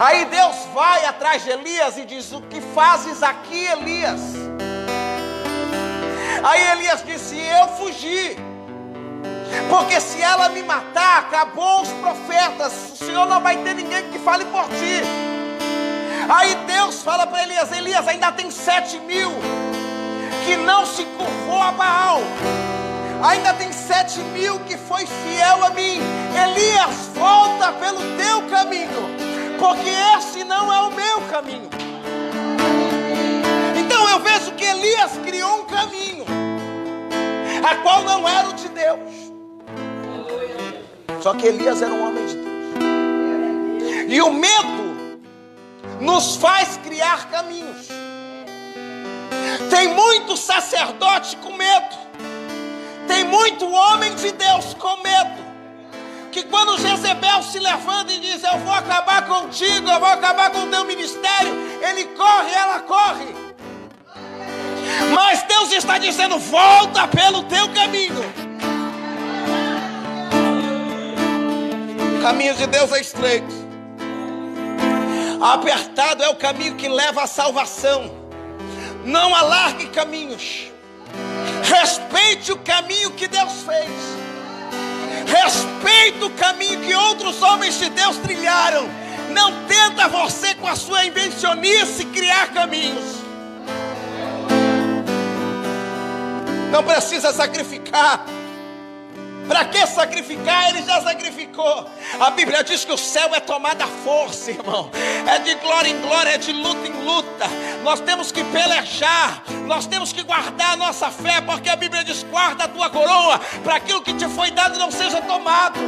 Aí Deus vai atrás de Elias e diz: o que fazes aqui, Elias? Aí Elias disse: eu fugi, porque se ela me matar, acabou os profetas, o Senhor não vai ter ninguém que fale por ti. Aí Deus fala para Elias: Elias, ainda tem 7.000 que não se curvou a Baal, ainda tem 7.000 que foi fiel a mim. Elias, volta pelo teu caminho, porque esse não é o meu caminho. Então eu vejo que Elias criou um caminho, a qual não era o de Deus. Só que Elias era um homem de Deus. E o medo nos faz criar caminhos. Tem muito sacerdote com medo, tem muito homem de Deus com medo, que quando Jezebel se levanta e diz: eu vou acabar contigo, eu vou acabar com o teu ministério, ele corre, ela corre. Mas Deus está dizendo: volta pelo teu caminho. O caminho de Deus é estreito, apertado é o caminho que leva à salvação. Não alargue caminhos, respeite o caminho que Deus fez, respeite o caminho que outros homens de Deus trilharam. Não tenta você com a sua invencionice criar caminhos. Não precisa sacrificar. Para que sacrificar? Ele já sacrificou. A Bíblia diz que o céu é tomada à força, irmão. É de glória em glória, é de luta em luta. Nós temos que pelejar, nós temos que guardar a nossa fé, porque a Bíblia diz: guarda a tua coroa, para aquilo que te foi dado não seja tomado.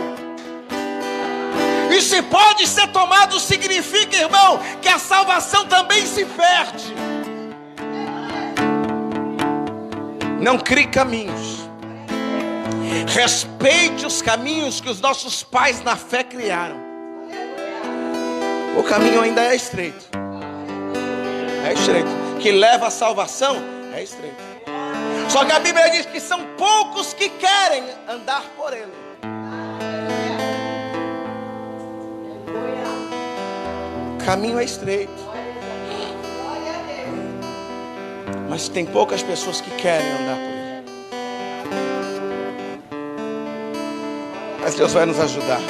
E se pode ser tomado, significa, irmão, que a salvação também se perde. Não crie caminhos. Respeite os caminhos que os nossos pais na fé criaram. O caminho ainda é estreito. É estreito. Que leva à salvação é estreito. Só que a Bíblia diz que são poucos que querem andar por ele. O caminho é estreito, mas tem poucas pessoas que querem andar por ele. Mas Deus vai nos ajudar.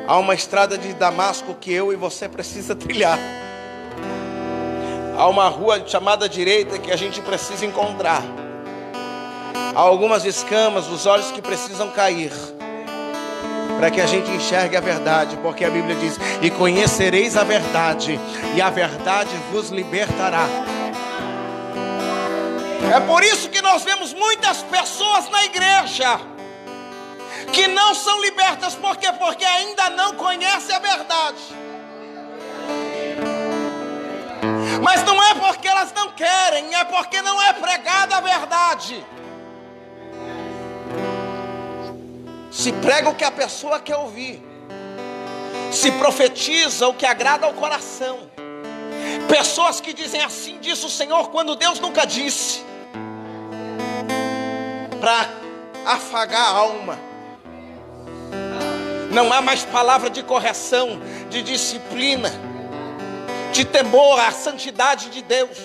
Há uma estrada de Damasco que eu e você precisa trilhar. Há uma rua chamada direita que a gente precisa encontrar. Há algumas escamas dos olhos que precisam cair, para que a gente enxergue a verdade, porque a Bíblia diz: e conhecereis a verdade, e a verdade vos libertará. É por isso que nós vemos muitas pessoas na igreja que não são libertas. Por quê? Porque ainda não conhecem a verdade. Mas não é porque elas não querem, é porque não é pregada a verdade. Se prega o que a pessoa quer ouvir, se profetiza o que agrada ao coração. Pessoas que dizem: assim diz o Senhor, quando Deus nunca disse, para afagar a alma. Não há mais palavra de correção, de disciplina, de temor à santidade de Deus.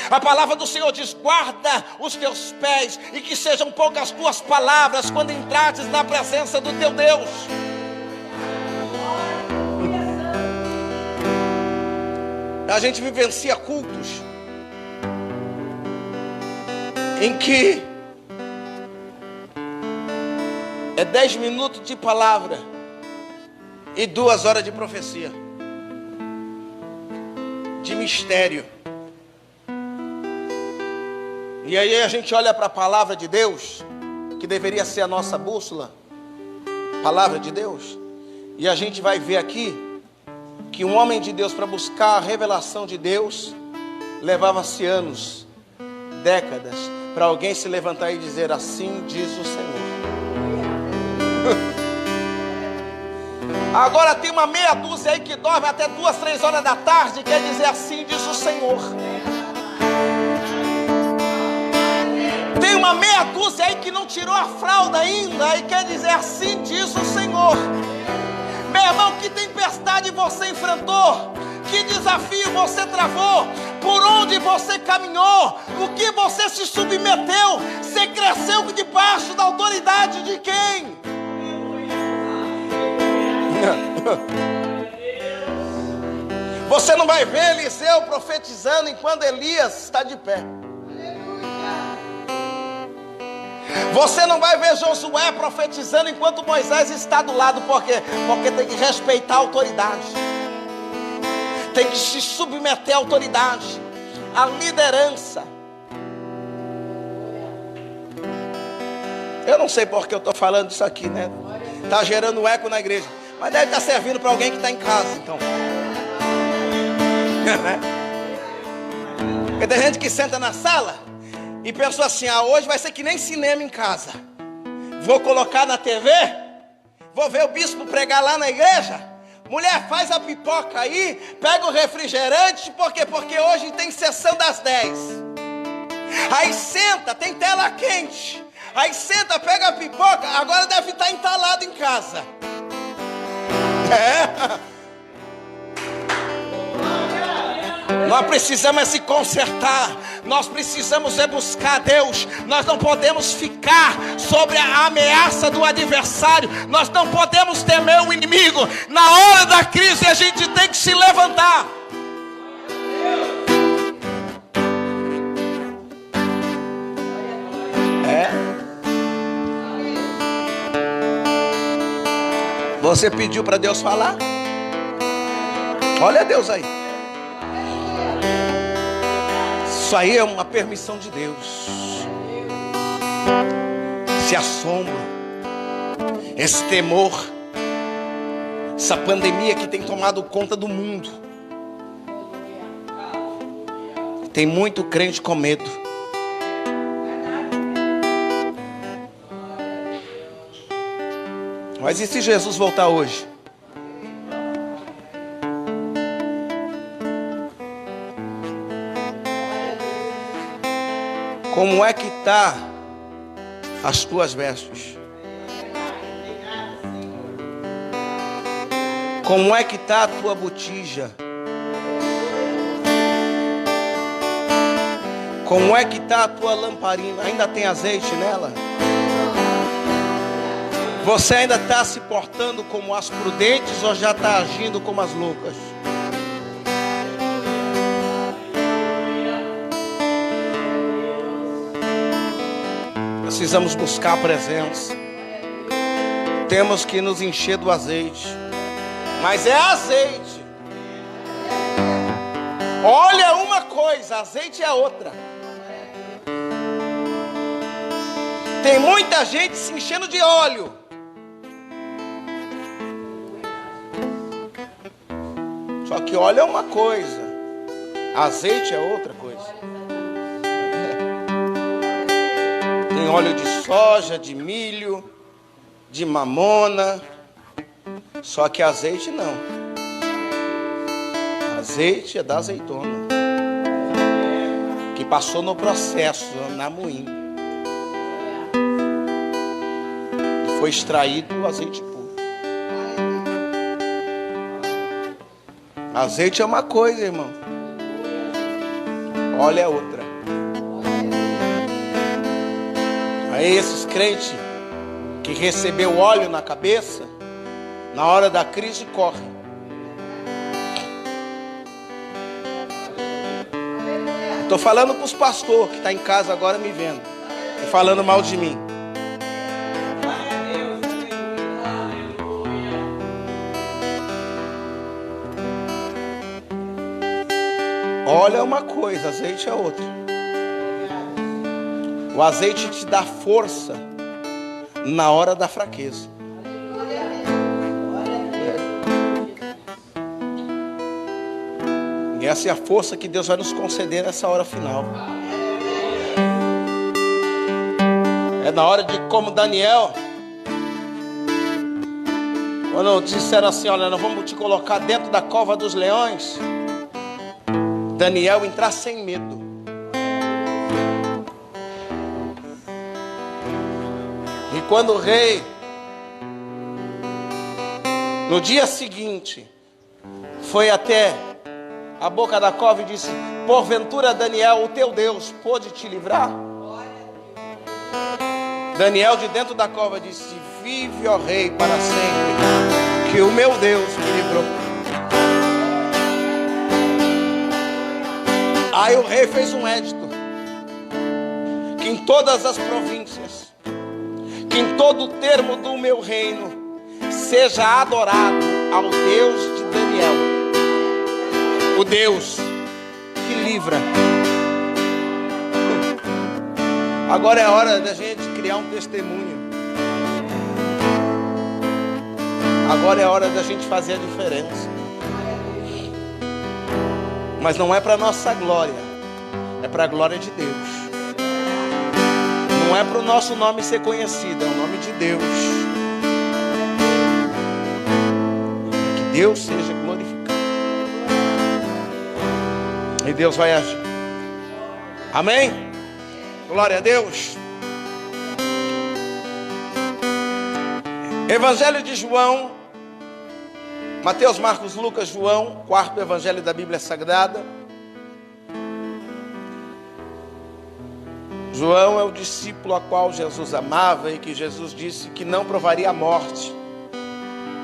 A palavra do Senhor diz: guarda os teus pés, e que sejam poucas as tuas palavras quando entrares na presença do teu Deus. A gente vivencia cultos em que é 10 minutos de palavra e 2 horas de profecia, de mistério. E aí a gente olha para a palavra de Deus, que deveria ser a nossa bússola, palavra de Deus, e a gente vai ver aqui que um homem de Deus, para buscar a revelação de Deus, levava-se anos, décadas, para alguém se levantar e dizer: assim diz o Senhor. Agora tem uma meia dúzia aí que dorme até 2, 3 horas da tarde, quer dizer: assim diz o Senhor. Tem uma meia dúzia aí que não tirou a fralda ainda, e quer dizer: assim diz o Senhor. Meu irmão, que tempestade você enfrentou, que desafio você travou, por onde você caminhou, o que você se submeteu, você cresceu debaixo da autoridade de quem? Você não vai ver Eliseu profetizando enquanto Elias está de pé. Você não vai ver Josué profetizando enquanto Moisés está do lado. Por quê? Porque tem que respeitar a autoridade, tem que se submeter à autoridade, à liderança. Eu não sei porque eu estou falando isso aqui, né? Está gerando eco na igreja, mas deve estar servindo para alguém que está em casa, então. Porque tem gente que senta na sala e pensou assim: hoje vai ser que nem cinema em casa. Vou colocar na TV, vou ver o bispo pregar lá na igreja. Mulher, faz a pipoca aí, pega o refrigerante, por quê? Porque hoje tem sessão das 10. Aí senta, tem tela quente. Aí senta, pega a pipoca, agora deve estar entalado em casa. Nós precisamos se consertar, nós precisamos buscar Deus. Nós não podemos ficar sobre a ameaça do adversário, nós não podemos temer o inimigo. Na hora da crise a gente tem que se levantar. Você pediu para Deus falar? Olha Deus aí. Isso aí é uma permissão de Deus. Esse assombro, esse temor, essa pandemia que tem tomado conta do mundo. Tem muito crente com medo. Mas e se Jesus voltar hoje? Como é que está as tuas vestes? Como é que está a tua botija? Como é que está a tua lamparina? Ainda tem azeite nela? Você ainda está se portando como as prudentes ou já está agindo como as loucas? Precisamos buscar a presença. Temos que nos encher do azeite. Mas é azeite. Óleo é uma coisa, azeite é outra. Tem muita gente se enchendo de óleo, só que óleo é uma coisa, azeite é outra coisa. Tem óleo de soja, de milho, de mamona, só que azeite não. Azeite é da azeitona, que passou no processo, na moinha, e foi extraído o azeite puro. Azeite é uma coisa, irmão, óleo é outra. Aí esses crentes que recebeu óleo na cabeça, na hora da crise correm. Estou falando para os pastores que estão em casa agora me vendo e falando mal de mim. Óleo é uma coisa, azeite é outra. O azeite te dá força na hora da fraqueza. E essa é a força que Deus vai nos conceder nessa hora final. É na hora de, como Daniel, quando disseram assim, olha, nós vamos te colocar dentro da cova dos leões, Daniel entrar sem medo. E quando o rei, no dia seguinte, foi até a boca da cova e disse, porventura Daniel, o teu Deus pôde te livrar? Daniel de dentro da cova disse, vive, ó rei, para sempre, que o meu Deus me livrou. Aí o rei fez um édito, que em todas as províncias, que em todo o termo do meu reino, seja adorado ao Deus de Daniel, o Deus que livra. Agora é hora da gente criar um testemunho. Agora é hora da gente fazer a diferença. Mas não é para nossa glória, é para a glória de Deus. Não é para o nosso nome ser conhecido, é o nome de Deus. Que Deus seja glorificado. E Deus vai agir. Amém? Glória a Deus. Evangelho de João, Mateus, Marcos, Lucas, João, quarto evangelho da Bíblia Sagrada. João é o discípulo a qual Jesus amava e que Jesus disse que não provaria a morte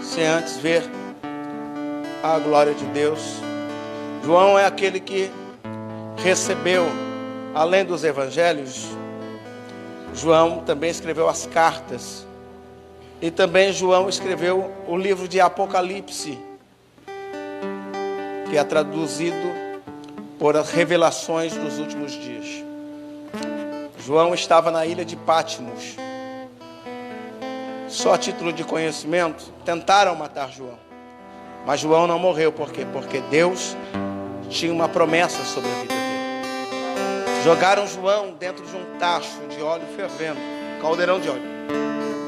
sem antes ver a glória de Deus. João é aquele que recebeu, além dos evangelhos, João também escreveu as cartas. E também João escreveu o livro de Apocalipse, que é traduzido por as revelações dos últimos dias. João estava na ilha de Patmos. Só a título de conhecimento, tentaram matar João. Mas João não morreu, por quê? Porque Deus tinha uma promessa sobre a vida dele. Jogaram João dentro de um tacho de óleo fervendo, caldeirão de óleo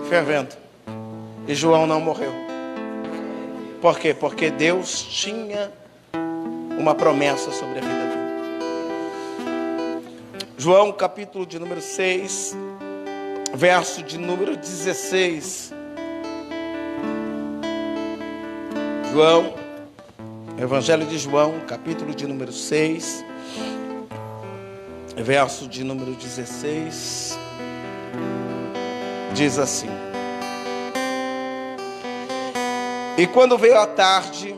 fervendo. E João não morreu. Por quê? Porque Deus tinha uma promessa sobre a vida dele. João, capítulo de número 6, verso de número 16. João, Evangelho de João, capítulo de número 6, verso de número 16. Diz assim: E quando veio a tarde,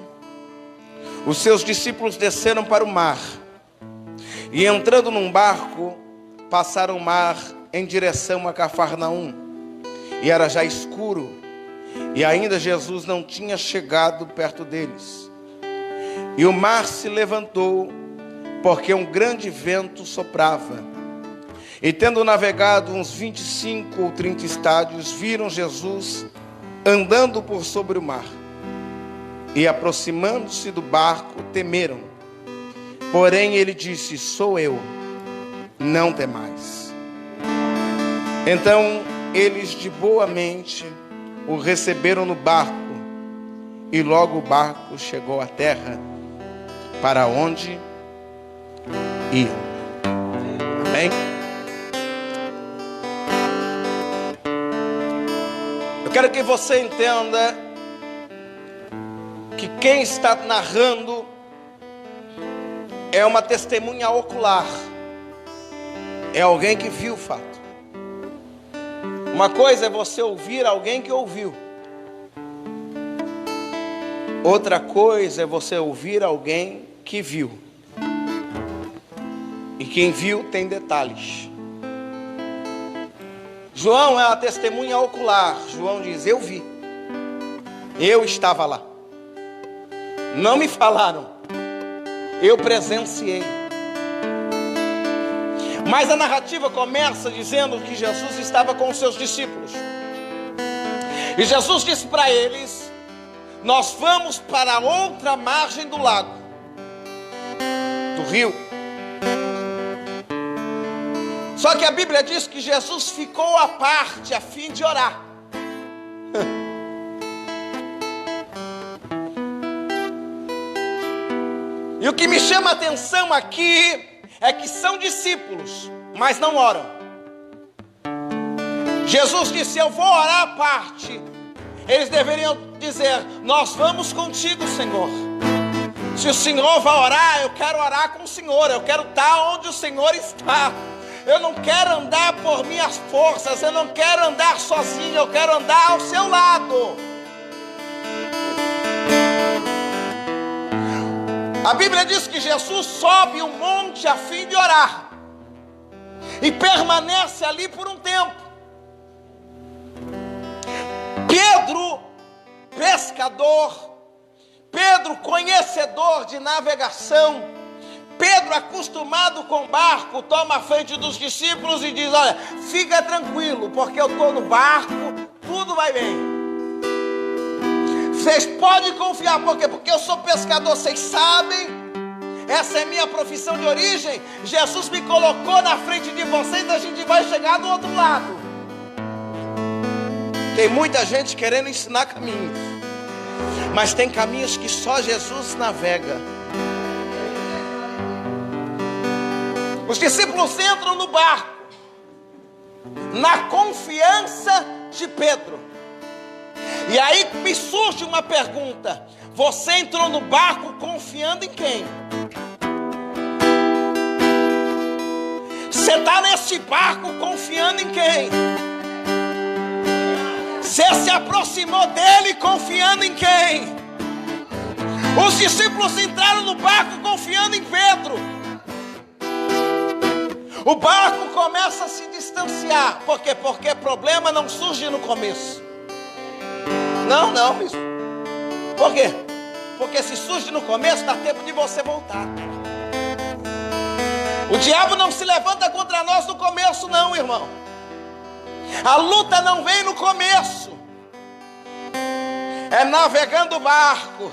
os seus discípulos desceram para o mar, e entrando num barco, passaram o mar em direção a Cafarnaum. E era já escuro, e ainda Jesus não tinha chegado perto deles. E o mar se levantou, porque um grande vento soprava. E tendo navegado uns 25 ou 30 estádios, viram Jesus andando por sobre o mar. E aproximando-se do barco, temeram. Porém ele disse: sou eu, não temais. Então eles de boa mente o receberam no barco, e logo o barco chegou à terra, para onde iam. Amém? Eu quero que você entenda que quem está narrando é uma testemunha ocular, é alguém que viu o fato. Uma coisa é você ouvir alguém que ouviu, outra coisa é você ouvir alguém que viu. E quem viu tem detalhes. João é a testemunha ocular. João diz: eu vi. Eu estava lá. Não me falaram. Eu presenciei. Mas a narrativa começa dizendo que Jesus estava com os seus discípulos. E Jesus disse para eles: nós vamos para a outra margem do lago, do rio. Só que a Bíblia diz que Jesus ficou à parte a fim de orar. E o que me chama a atenção aqui é que são discípulos, mas não oram. Jesus disse: eu vou orar à parte. Eles deveriam dizer: nós vamos contigo, Senhor. Se o Senhor vai orar, eu quero orar com o Senhor. Eu quero estar onde o Senhor está. Eu não quero andar por minhas forças. Eu não quero andar sozinho. Eu quero andar ao seu lado. A Bíblia diz que Jesus sobe um monte a fim de orar. E permanece ali por um tempo. Pedro, pescador. Pedro, conhecedor de navegação. Pedro, acostumado com barco, toma a frente dos discípulos e diz: olha, fica tranquilo, porque eu estou no barco, tudo vai bem. Vocês podem confiar, por quê? Porque eu sou pescador, vocês sabem, essa é minha profissão de origem. Jesus me colocou na frente de vocês, a gente vai chegar do outro lado. Tem muita gente querendo ensinar caminhos, mas tem caminhos que só Jesus navega. Os discípulos entram no barco, na confiança de Pedro. E aí me surge uma pergunta: você entrou no barco confiando em quem? Você está nesse barco confiando em quem? Você se aproximou dele confiando em quem? Os discípulos entraram no barco confiando em Pedro. O barco começa a se distanciar. Por quê? Porque problema não surge no começo. Não, bispo. Por quê? Porque se surge no começo, dá tempo de você voltar. O diabo não se levanta contra nós no começo, não, irmão. A luta não vem no começo. É navegando o barco.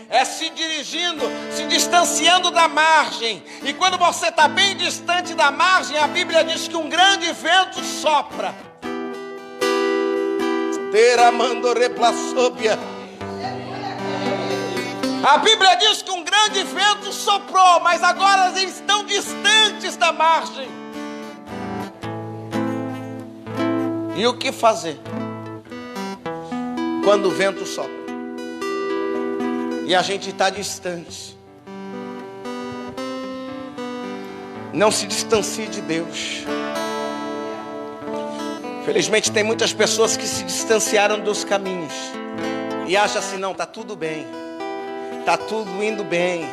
É se dirigindo, se distanciando da margem. E quando você está bem distante da margem, a Bíblia diz que um grande vento sopra. A Bíblia diz que um grande vento soprou, mas agora eles estão distantes da margem. E o que fazer quando o vento sopra e a gente está distante? Não se distancie de Deus. Felizmente tem muitas pessoas que se distanciaram dos caminhos e acham assim: não, está tudo bem, está tudo indo bem.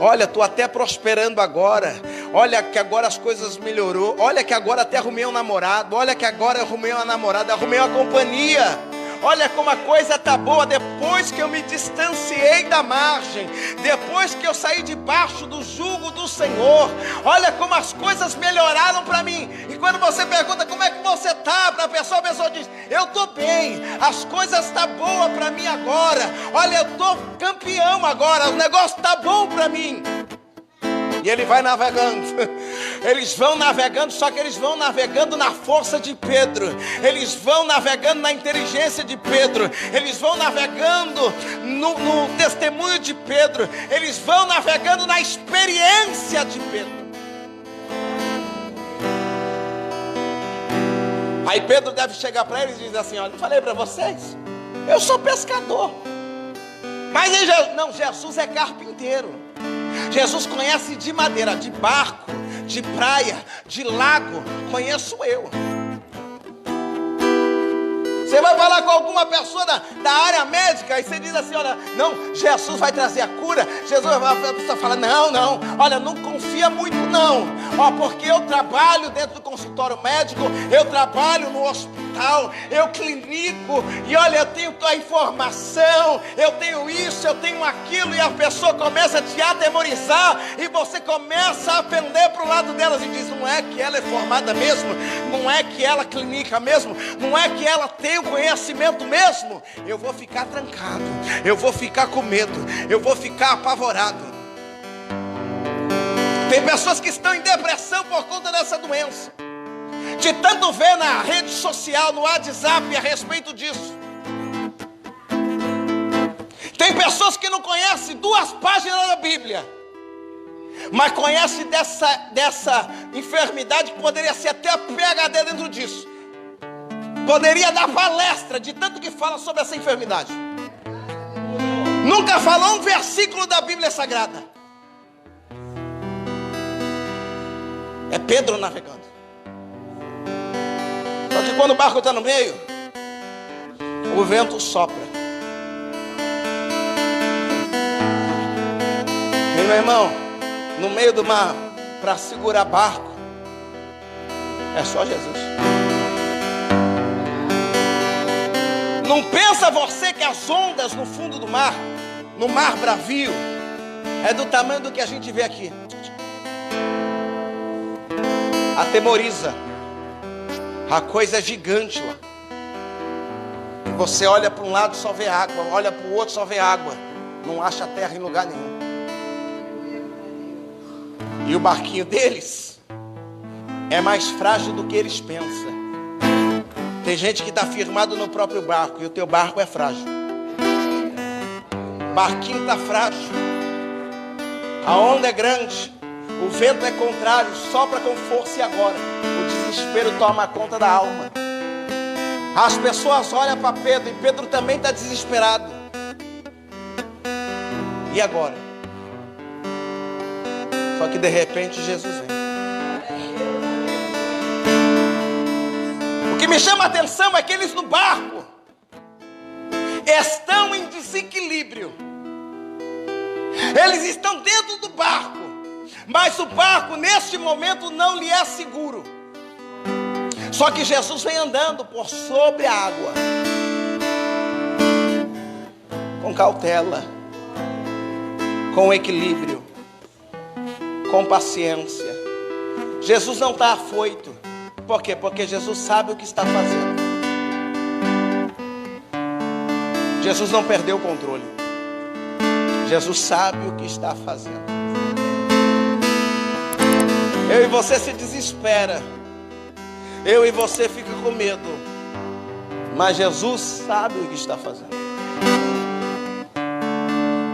Olha, estou até prosperando agora. Olha que agora as coisas melhorou. Olha que agora até arrumei um namorado. Olha que agora arrumei uma namorada, arrumei uma companhia. Olha como a coisa está boa depois que eu me distanciei da margem, depois que eu saí debaixo do jugo do Senhor. Olha como as coisas melhoraram para mim. E quando você pergunta como é que você está para a pessoa diz: eu estou bem, as coisas estão boas para mim agora. Olha, eu estou campeão agora, o negócio está bom para mim. E ele vai navegando. Eles vão navegando, só que eles vão navegando na força de Pedro. Eles vão navegando na inteligência de Pedro. Eles vão navegando no testemunho de Pedro. Eles vão navegando na experiência de Pedro. Aí Pedro deve chegar para eles e dizer assim: olha, eu falei para vocês, eu sou pescador. Mas Jesus é carpinteiro. Jesus conhece de madeira, de barco, de praia, de lago. Conheço eu. Você vai falar com alguma pessoa da área médica e você diz assim, olha, não, Jesus vai trazer a cura. Jesus vai, a pessoa fala, não, olha, não confia muito não. Ó, porque eu trabalho dentro do consultório médico, eu trabalho no hospital, eu clinico, e olha, eu tenho a informação, eu tenho isso, eu tenho aquilo, e a pessoa começa a te atemorizar, e você começa a pender para o lado delas e diz, não é que ela é formada mesmo? Não é que ela clinica mesmo? Não é que ela tem o conhecimento mesmo? Eu vou ficar trancado, eu vou ficar com medo, eu vou ficar apavorado. Tem pessoas que estão em depressão por conta dessa doença, de tanto ver na rede social, no WhatsApp a respeito disso. Tem pessoas que não conhecem 2 páginas da Bíblia, mas conhecem dessa enfermidade que poderia ser até a PhD dentro disso. Poderia dar palestra de tanto que fala sobre essa enfermidade. Nunca falou um versículo da Bíblia Sagrada. É Pedro navegando. Só que quando o barco está no meio, o vento sopra. E meu irmão, no meio do mar, para segurar barco, é só Jesus. Não pensa você que as ondas no fundo do mar, no mar bravio, é do tamanho do que a gente vê aqui. Atemoriza. A coisa é gigante lá. E você olha para um lado só vê água, olha para o outro só vê água. Não acha terra em lugar nenhum. E o barquinho deles é mais frágil do que eles pensam. Tem gente que está firmado no próprio barco e o teu barco é frágil. O barquinho está frágil. A onda é grande. O vento é contrário, sopra com força e agora o desespero toma conta da alma. As pessoas olham para Pedro e Pedro também está desesperado. E agora? Só que de repente Jesus vem. O que me chama a atenção é que eles no barco estão em desequilíbrio. Eles estão dentro do barco, mas o barco neste momento não lhe é seguro. Só que Jesus vem andando por sobre a água, com cautela, com equilíbrio, com paciência. Jesus não está afoito. Por quê? Porque Jesus sabe o que está fazendo. Jesus não perdeu o controle. Jesus sabe o que está fazendo. Eu e você se desespera. Eu e você fica com medo. Mas Jesus sabe o que está fazendo.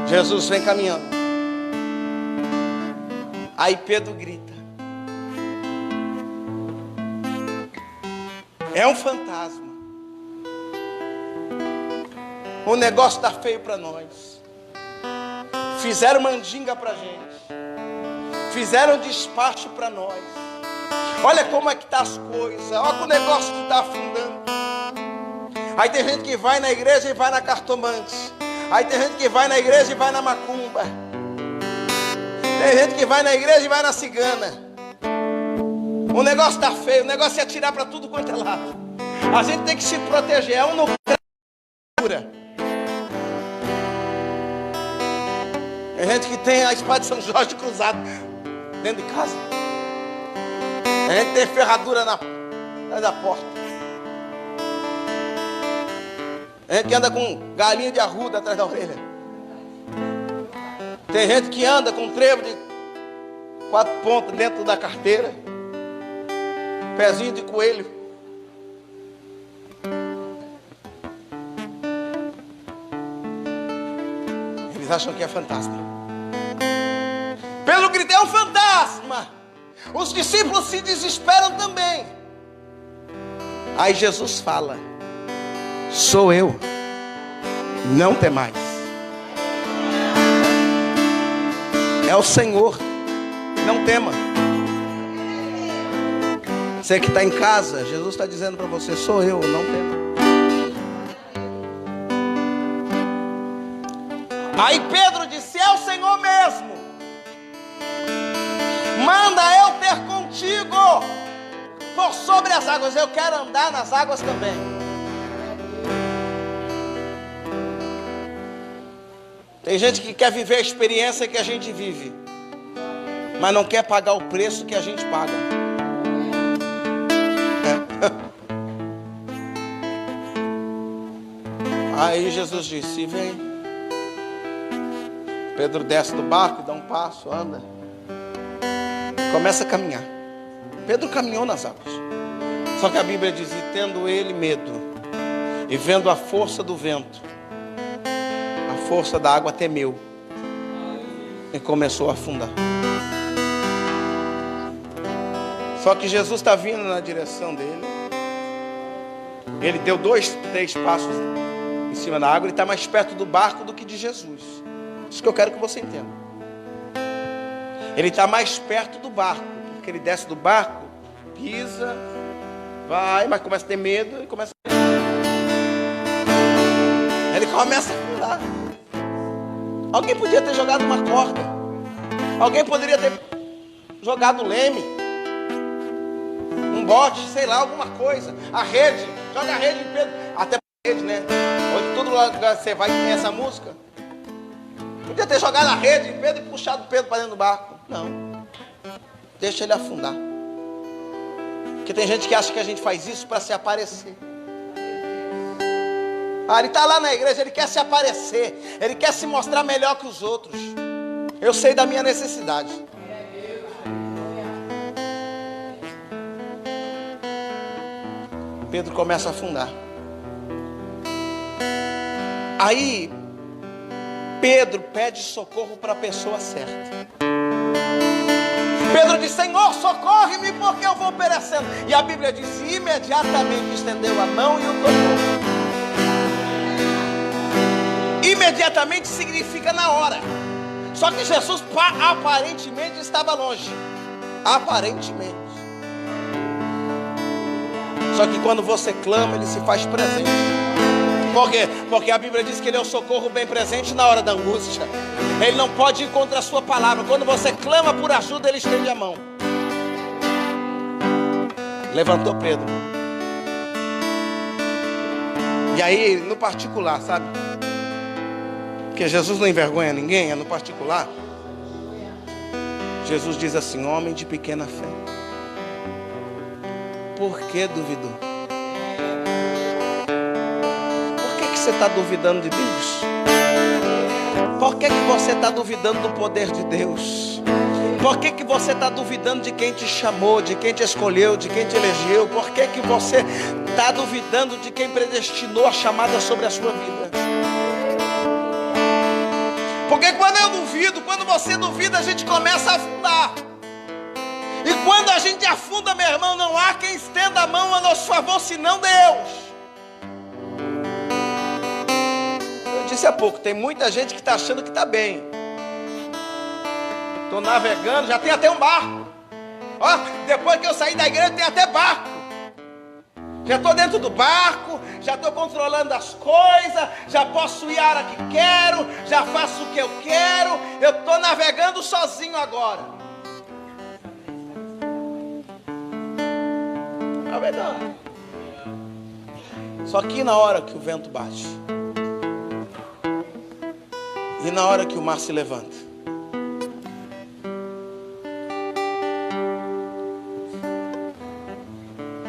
Jesus vem caminhando. Aí Pedro grita. É um fantasma. O negócio está feio para nós. Fizeram mandinga para a gente. Fizeram despacho para nós. Olha como é que tá as coisas. Olha o negócio que está afundando. Aí tem gente que vai na igreja e vai na cartomante. Aí tem gente que vai na igreja e vai na macumba. Tem gente que vai na igreja e vai na cigana. O negócio está feio. O negócio é atirar para tudo quanto é lado. A gente tem que se proteger. É um no cura. Tem gente que tem a espada de São Jorge cruzada dentro de casa. Tem gente que tem ferradura atrás da porta. Tem gente que anda com galinha de arruda atrás da orelha. Tem gente que anda com trevo de 4 pontas dentro da carteira. Pezinho de coelho. Eles acham que é fantasma. Pelo grito, é um fantasma. Os discípulos se desesperam também. Aí Jesus fala: sou eu, não temais. É o Senhor, não tema. Você que está em casa, Jesus está dizendo para você: sou eu, não tema. Aí Pedro disse: é o Senhor mesmo. Manda eu ter contigo por sobre as águas. Eu quero andar nas águas também. Tem gente que quer viver a experiência que a gente vive, mas não quer pagar o preço que a gente paga. Aí Jesus disse: vem. Pedro desce do barco, dá um passo, anda, começa a caminhar. Pedro caminhou nas águas. Só que a Bíblia diz: e tendo ele medo, e vendo a força do vento, a força da água temeu, e começou a afundar. Só que Jesus está vindo na direção dele. Ele deu 2, 3 passos em cima da água. Ele está mais perto do barco do que de Jesus. Isso que eu quero que você entenda. Ele está mais perto do barco, porque ele desce do barco, pisa, vai, mas começa a ter medo e começa a... Ele começa a afundar. Alguém podia ter jogado uma corda. Alguém poderia ter jogado leme, um bote, sei lá, alguma coisa. A rede, joga a rede em Pedro. Até a rede, né? Onde todo lugar você vai tem essa música. Podia ter jogado a rede em Pedro e puxado Pedro para dentro do barco. Não. Deixa ele afundar. Porque tem gente que acha que a gente faz isso para se aparecer. Ah, ele está lá na igreja, ele quer se aparecer. Ele quer se mostrar melhor que os outros. Eu sei da minha necessidade. Pedro começa a afundar. Aí Pedro pede socorro para a pessoa certa. Pedro diz: Senhor, socorre-me porque eu vou perecendo. E a Bíblia diz: imediatamente estendeu a mão e o tocou. Imediatamente significa na hora. Só que Jesus aparentemente estava longe. Aparentemente. Só que quando você clama, ele se faz presente. Por quê? Porque a Bíblia diz que ele é o socorro bem presente na hora da angústia. Ele não pode ir contra a sua palavra. Quando você clama por ajuda, ele estende a mão. Levantou Pedro. E aí, no particular, sabe? Porque Jesus não envergonha ninguém, é no particular. Jesus diz assim: homem de pequena fé, por que duvidou? Por que você está duvidando de Deus? Por que você está duvidando do poder de Deus? Por que você está duvidando de quem te chamou, de quem te escolheu, de quem te elegeu? Por que você está duvidando de quem predestinou a chamada sobre a sua vida? Porque quando eu duvido, quando você duvida, a gente começa a afundar. E quando a gente afunda, meu irmão, não há quem estenda a mão a nosso favor, senão Deus. Eu disse há pouco, tem muita gente que está achando que está bem. Estou navegando, já tem até um barco. Ó, depois que eu saí da igreja, tem até barco. Já estou dentro do barco, já estou controlando as coisas, já posso ir a hora que quero, já faço o que eu quero, eu estou navegando sozinho agora. É verdade. Só que na hora que o vento bate, e na hora que o mar se levanta,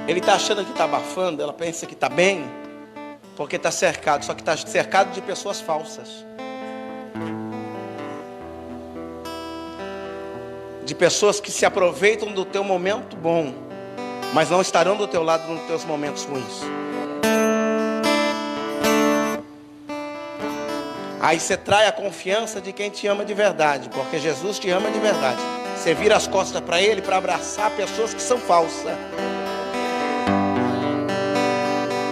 ele está achando que está abafando, ela pensa que está bem, porque está cercado, só que está cercado de pessoas falsas. De pessoas que se aproveitam do teu momento bom, mas não estarão do teu lado nos teus momentos ruins. Aí você trai a confiança de quem te ama de verdade, porque Jesus te ama de verdade. Você vira as costas para Ele para abraçar pessoas que são falsas.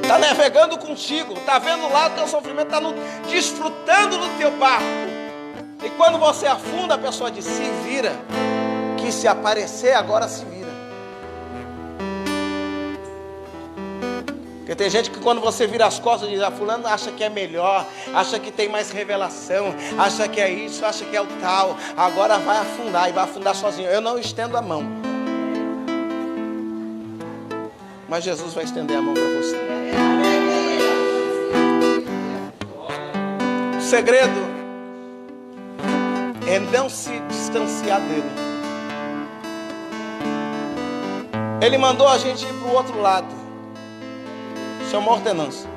Está navegando contigo, está vendo lá o teu sofrimento, está desfrutando do teu barco. E quando você afunda, a pessoa diz: se vira, que se aparecer agora se vira. Porque tem gente que quando você vira as costas diz, fulano acha que é melhor, acha que tem mais revelação, acha que é isso, acha que é o tal, agora vai afundar e vai afundar sozinho. Eu não estendo a mão, mas Jesus vai estender a mão para você. O segredo é não se distanciar dele. Ele mandou a gente ir para o outro lado. Isso é uma ordenança.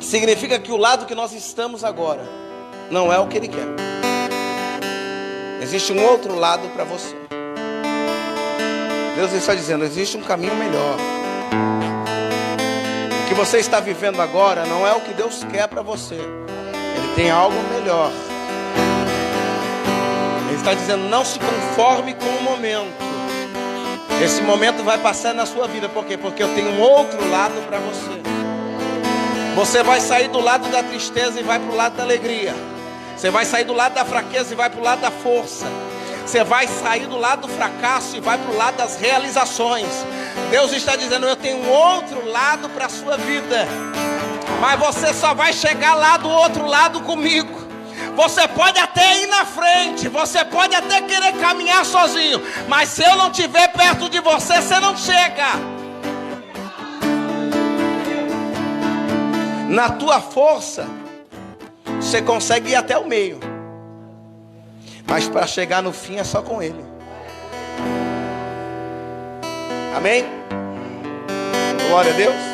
Significa que o lado que nós estamos agora não é o que Ele quer. Existe um outro lado para você. Deus está dizendo, existe um caminho melhor. O que você está vivendo agora não é o que Deus quer para você. Ele tem algo melhor. Ele está dizendo, não se conforme com o momento. Esse momento vai passar na sua vida. Por quê? Porque eu tenho um outro lado para você. Você vai sair do lado da tristeza e vai para o lado da alegria. Você vai sair do lado da fraqueza e vai para o lado da força. Você vai sair do lado do fracasso e vai para o lado das realizações. Deus está dizendo, eu tenho um outro lado para a sua vida. Mas você só vai chegar lá do outro lado comigo. Você pode até ir na frente, você pode até querer caminhar sozinho, mas se eu não estiver perto de você, você não chega. Na tua força, você consegue ir até o meio, mas para chegar no fim é só com Ele. Amém? Glória a Deus.